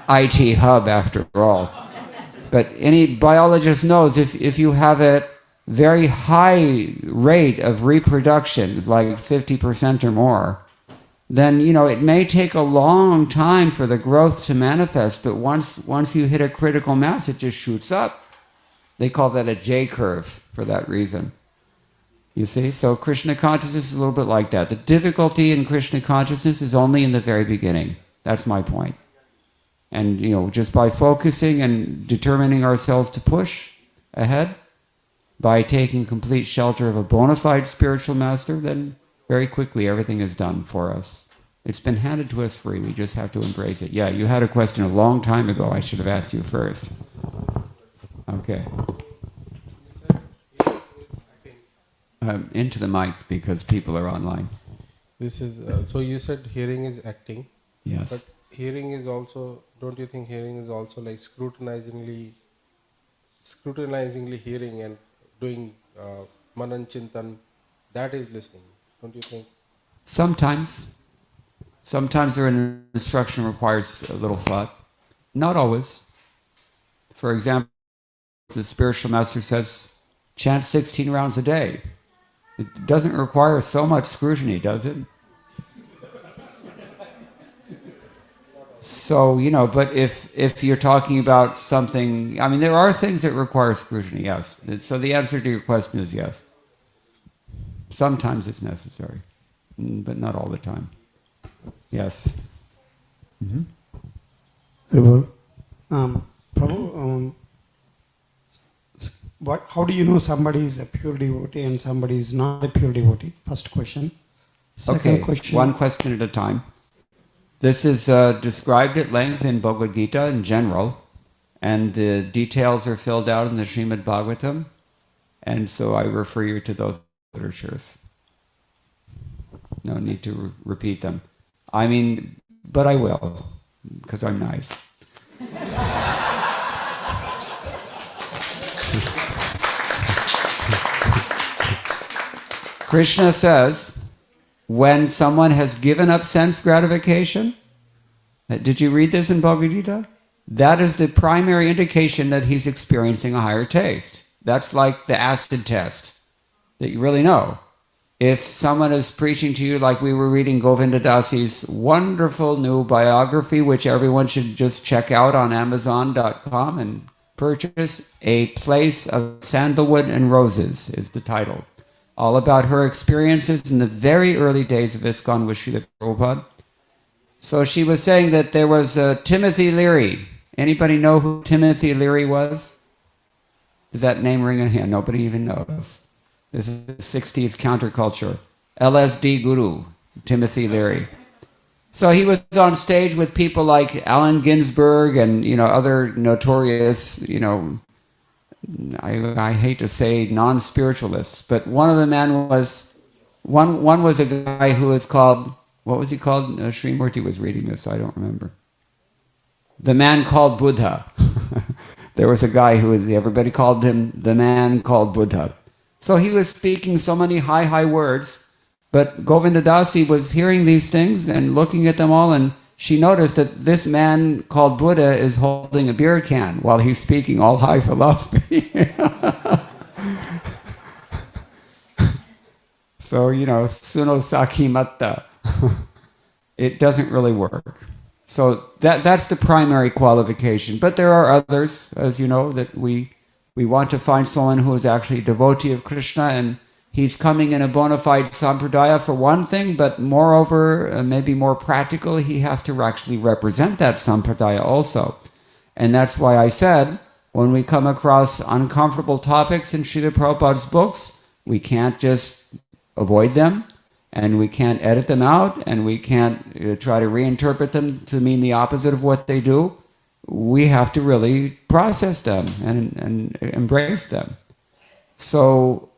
IT hub after all. But any biologist knows if you have a very high rate of reproduction, like 50% or more, then it may take a long time for the growth to manifest, but once you hit a critical mass, it just shoots up. They call that a J-curve for that reason. You see? So Krishna consciousness is a little bit like that. The difficulty in Krishna consciousness is only in the very beginning. That's my point. And just by focusing and determining ourselves to push ahead, by taking complete shelter of a bona fide spiritual master, then very quickly everything is done for us. It's been handed to us free. We just have to embrace it. Yeah, you had a question a long time ago. I should have asked you first. Okay. Into the mic because people are online. This is so you said hearing is acting. Yes. But hearing is also, don't you think hearing is also like scrutinizingly hearing and doing manan chintan, that is listening, don't you think? Sometimes their instruction requires a little thought. Not always. For example, the spiritual master says, chant 16 rounds a day. It doesn't require so much scrutiny, does it? So, but if you're talking about something, there are things that require scrutiny, yes. So the answer to your question is yes. Sometimes it's necessary, but not all the time. Yes. Mm-hmm. Prabhu, how do you know somebody is a pure devotee and somebody is not a pure devotee? First question. Second question. One question at a time. This is described at length in Bhagavad-gita in general, and the details are filled out in the Srimad-Bhagavatam, and so I refer you to those literatures. No need to repeat them. But I will, because I'm nice. Krishna says, when someone has given up sense gratification, did you read this in Bhagavad-gita? That is the primary indication that he's experiencing a higher taste. That's like the acid test that you really know. if someone is preaching to you, like we were reading Govinda Dasi's wonderful new biography, which everyone should just check out on Amazon.com and purchase, A Place of Sandalwood and Roses is the title. All about her experiences in the very early days of ISKCON with Srila Prabhupada. So she was saying that there was Timothy Leary. Anybody know who Timothy Leary was? Does that name ring a hand? Nobody even knows. This is the 60s counterculture. LSD guru, Timothy Leary. So he was on stage with people like Allen Ginsberg and other notorious, I hate to say non-spiritualists, but one of the men was one was a guy who was called, what was he called? Srimurti was reading this, I don't remember. The man called Buddha. There was a guy who everybody called him the man called Buddha. So he was speaking so many high words, but Govinda Dasi was hearing these things and looking at them all, and she noticed that this man called Buddha is holding a beer can while he's speaking all high philosophy. So, suno saki matta. It doesn't really work. So that's the primary qualification. But there are others, as you know, that we want to find someone who is actually a devotee of Krishna, and he's coming in a bona fide sampradaya for one thing, but moreover, maybe more practical, he has to actually represent that sampradaya also. And that's why I said, when we come across uncomfortable topics in Srila Prabhupada's books, we can't just avoid them, and we can't edit them out, and we can't try to reinterpret them to mean the opposite of what they do. We have to really process them and embrace them. So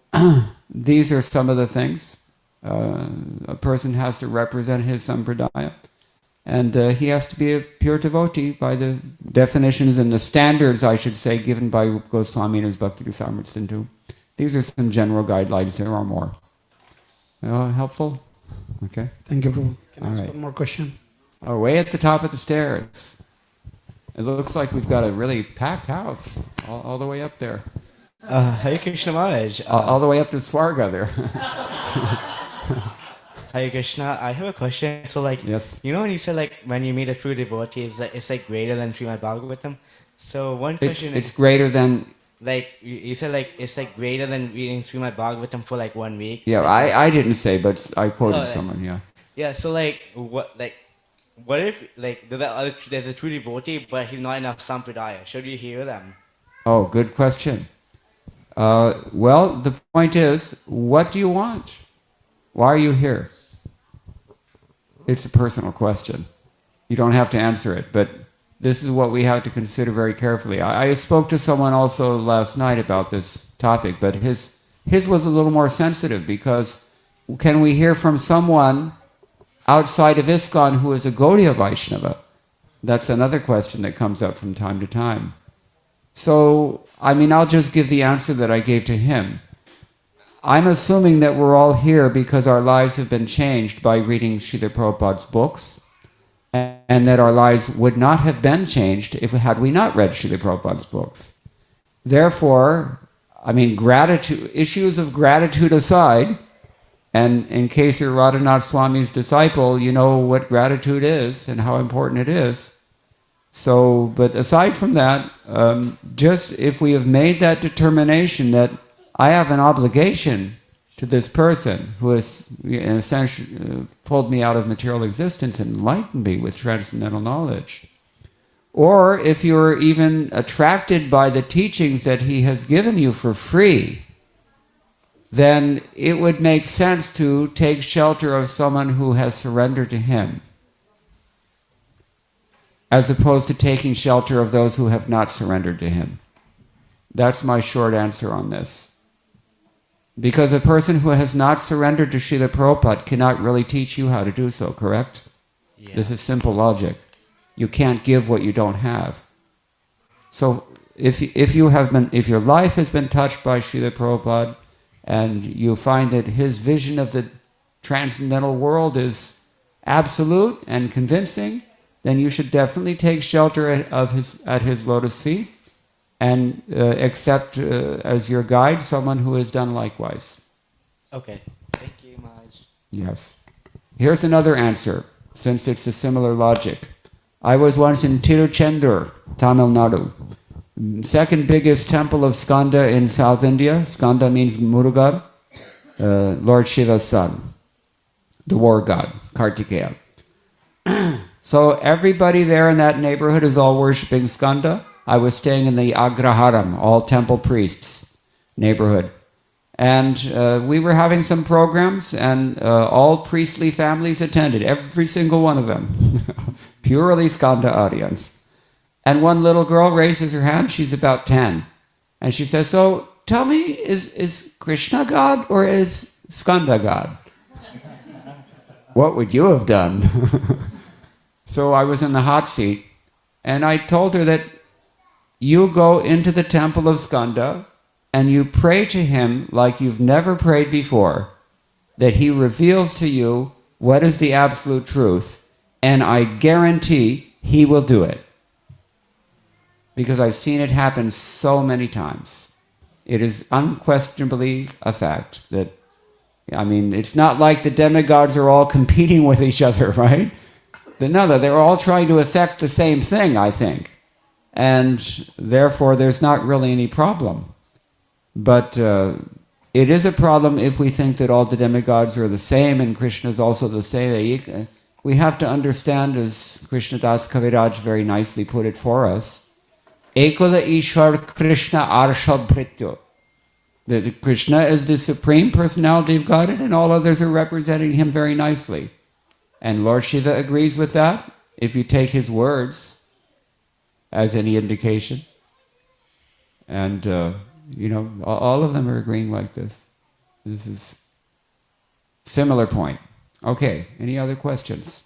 these are some of the things. A person has to represent his sampradaya, and he has to be a pure devotee by the definitions and the standards, I should say, given by Goswami in his Bhakti-rasamrita Sindhu. These are some general guidelines. There are more. Helpful? Okay. Thank you, Prabhu. Can I All ask right. one more question? Oh, way at the top of the stairs. It looks like we've got a really packed house all the way up there. Hare Krishna Maharaj. All the way up to Swarga there. Hare Krishna, I have a question. So Yes. when you said when you meet a true devotee, it's greater than Srimad-Bhagavatam. So one question It's greater than... you said it's greater than reading Srimad-Bhagavatam for 1 week. Yeah, I didn't say, but I quoted Oh, someone, yeah. Yeah, so what if there's a true devotee, but he's not enough sampradaya? Should you hear them? Oh, good question. Well, the point is, what do you want? Why are you here? It's a personal question. You don't have to answer it, but this is what we have to consider very carefully. I spoke to someone also last night about this topic, but his was a little more sensitive, because can we hear from someone outside of ISKCON who is a Gaudiya Vaishnava? That's another question that comes up from time to time. So, I'll just give the answer that I gave to him. I'm assuming that we're all here because our lives have been changed by reading Srila Prabhupada's books, and that our lives would not have been changed had we not read Srila Prabhupada's books. Therefore, gratitude, issues of gratitude aside, and in case you're Radhanath Swami's disciple, you know what gratitude is and how important it is. So, but aside from that, just if we have made that determination that I have an obligation to this person who has, in a sense, pulled me out of material existence and enlightened me with transcendental knowledge, or if you're even attracted by the teachings that he has given you for free, then it would make sense to take shelter of someone who has surrendered to him, as opposed to taking shelter of those who have not surrendered to him. That's my short answer on this. Because a person who has not surrendered to Srila Prabhupada cannot really teach you how to do so, correct? Yeah. This is simple logic. You can't give what you don't have. So if your life has been touched by Srila Prabhupada, and you find that his vision of the transcendental world is absolute and convincing, then you should definitely take shelter at his lotus feet, and accept as your guide someone who has done likewise. Okay, thank you. Yes. Here's another answer, since it's a similar logic. I was once in Tiruchendur, Tamil Nadu. Second biggest temple of Skanda in South India. Skanda means Murugan, Lord Shiva's son, the war god, Kartikeya. So everybody there in that neighborhood is all worshipping Skanda. I was staying in the Agraharam, all temple priests neighborhood. And we were having some programs, and all priestly families attended, every single one of them. Purely Skanda audience. And one little girl raises her hand, she's about 10. And she says, so tell me, is Krishna God or is Skanda God? What would you have done? So I was in the hot seat, and I told her that you go into the temple of Skanda and you pray to him like you've never prayed before, that he reveals to you what is the absolute truth, and I guarantee he will do it. Because I've seen it happen so many times. It is unquestionably a fact that, I mean, it's not like the demigods are all competing with each other, right? No, they're all trying to affect the same thing, I think. And therefore, there's not really any problem. But it is a problem if we think that all the demigods are the same and Krishna is also the same. We have to understand, as Krishna Das Kaviraj very nicely put it for us, Ekala Ishwar Krishna Arshabhrityo. That Krishna is the Supreme Personality of Godhead and all others are representing him very nicely. And Lord Shiva agrees with that, if you take his words as any indication. And, all of them are agreeing like this. This is similar point. Okay, any other questions?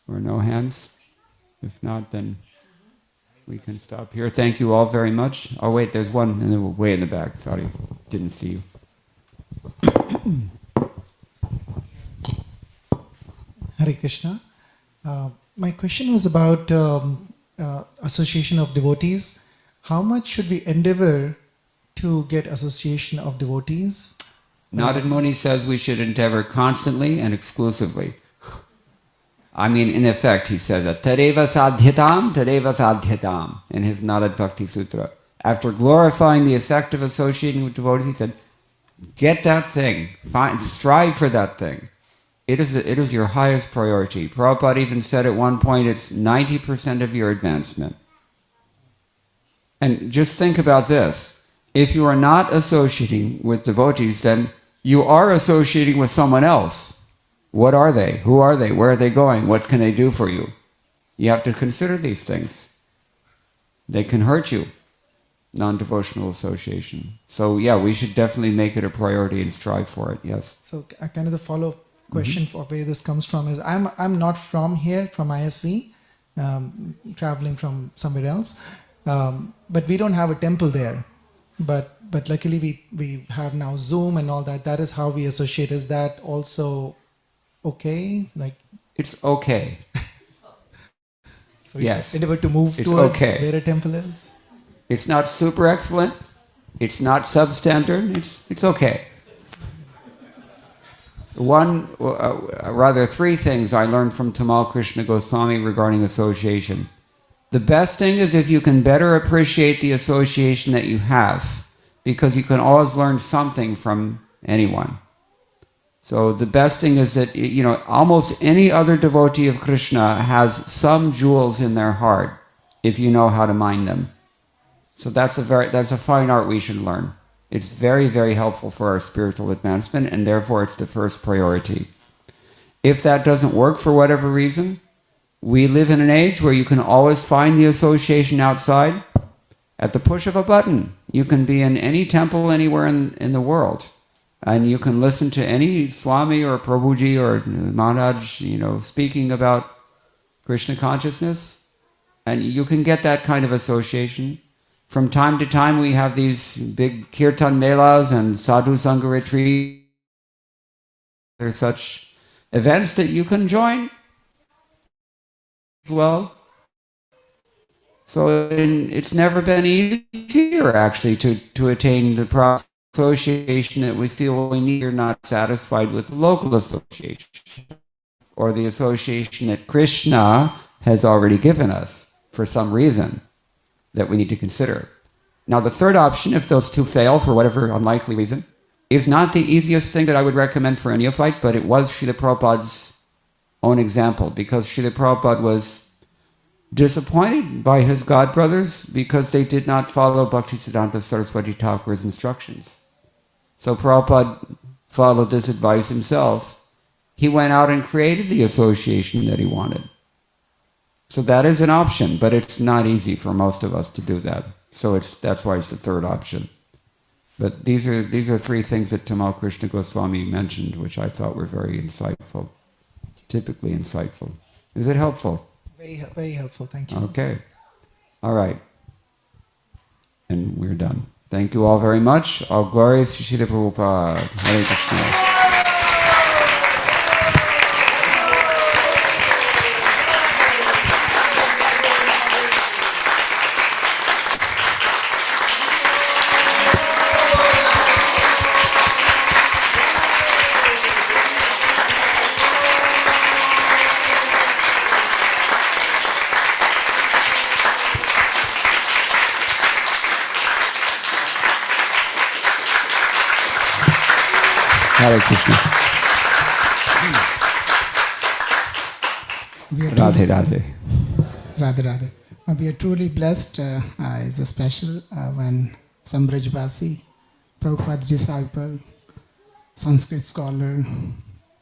Or no hands? If not, then we can stop here. Thank you all very much. Oh wait, there's one way in the back. Sorry, didn't see you. Hare Krishna. My question was about association of devotees. How much should we endeavor to get association of devotees? Narad Muni says we should endeavor constantly and exclusively. I mean, in effect, he said that Tadeva sadhyatam in his Narad Bhakti Sutra. After glorifying the effect of associating with devotees, he said, get that thing, strive for that thing. It is your highest priority. Prabhupada even said at one point, it's 90% of your advancement. And just think about this. If you are not associating with devotees, then you are associating with someone else. What are they? Who are they? Where are they going? What can they do for you? You have to consider these things. They can hurt you. Non-devotional association. So yeah, we should definitely make it a priority and strive for it, yes. So kind of the follow-up question for where this comes from is, I'm not from here, from ISV, traveling from somewhere else, but we don't have a temple there. But luckily we have now Zoom and all that. That is how we associate. Is that also okay? Like, it's okay. So we should endeavor to move towards where a temple is? It's not super excellent. It's not substandard. It's okay. Three things I learned from Tamal Krishna Goswami regarding association. The best thing is if you can better appreciate the association that you have, because you can always learn something from anyone. So the best thing is that, almost any other devotee of Krishna has some jewels in their heart, if you know how to mine them. So that's a fine art we should learn. It's very, very helpful for our spiritual advancement, and therefore it's the first priority. If that doesn't work for whatever reason, we live in an age where you can always find the association outside at the push of a button. You can be in any temple anywhere in the world, and you can listen to any Swami or Prabhuji or Maharaj, speaking about Krishna consciousness, and you can get that kind of association. From time to time, we have these big kirtan melas and sadhu sangha retreats. There are such events that you can join as well. So it's never been easier, actually, to attain the process association that we feel we need are not satisfied with the local association or the association that Krishna has already given us for some reason that we need to consider. Now, the third option, if those two fail for whatever unlikely reason, is not the easiest thing that I would recommend for a neophyte, but it was Srila Prabhupada's own example, because Srila Prabhupada was disappointed by his godbrothers because they did not follow Bhaktisiddhanta Saraswati Thakur's instructions. So Prabhupada followed this advice himself. He went out and created the association that he wanted. So that is an option, but it's not easy for most of us to do that. So that's why it's the third option. But these are three things that Tamal Krishna Goswami mentioned, which I thought were very insightful, typically insightful. Is it helpful? Very, very helpful. Thank you. Okay. All right. And we're done. Thank you all very much. All glories to Srila Prabhupada. Hare Krishna. Hare Krishna. Radhe Radhe. Radhe Radhe. We are truly blessed. It's a special when some Brajvasi, Prabhupada's disciple, Sanskrit scholar,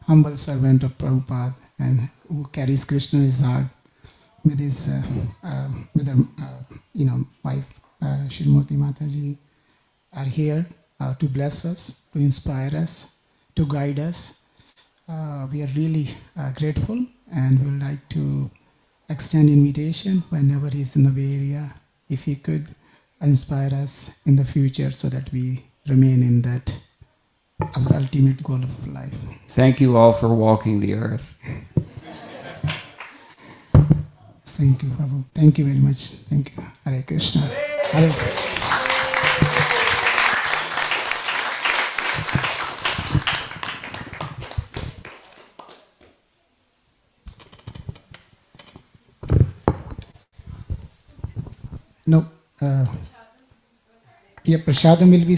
humble servant of Prabhupada, and who carries Krishna in his heart with his wife, Shrimati Mataji, are here to bless us, to inspire us, to guide us. We are really grateful, and we would like to extend invitation whenever he's in the Bay Area, if he could inspire us in the future so that we remain in that our ultimate goal of life. Thank you all for walking the earth. Thank you, Prabhu. Thank you very much. Thank you. Hare Krishna. Hare Krishna. No. Yeah, prasadam will be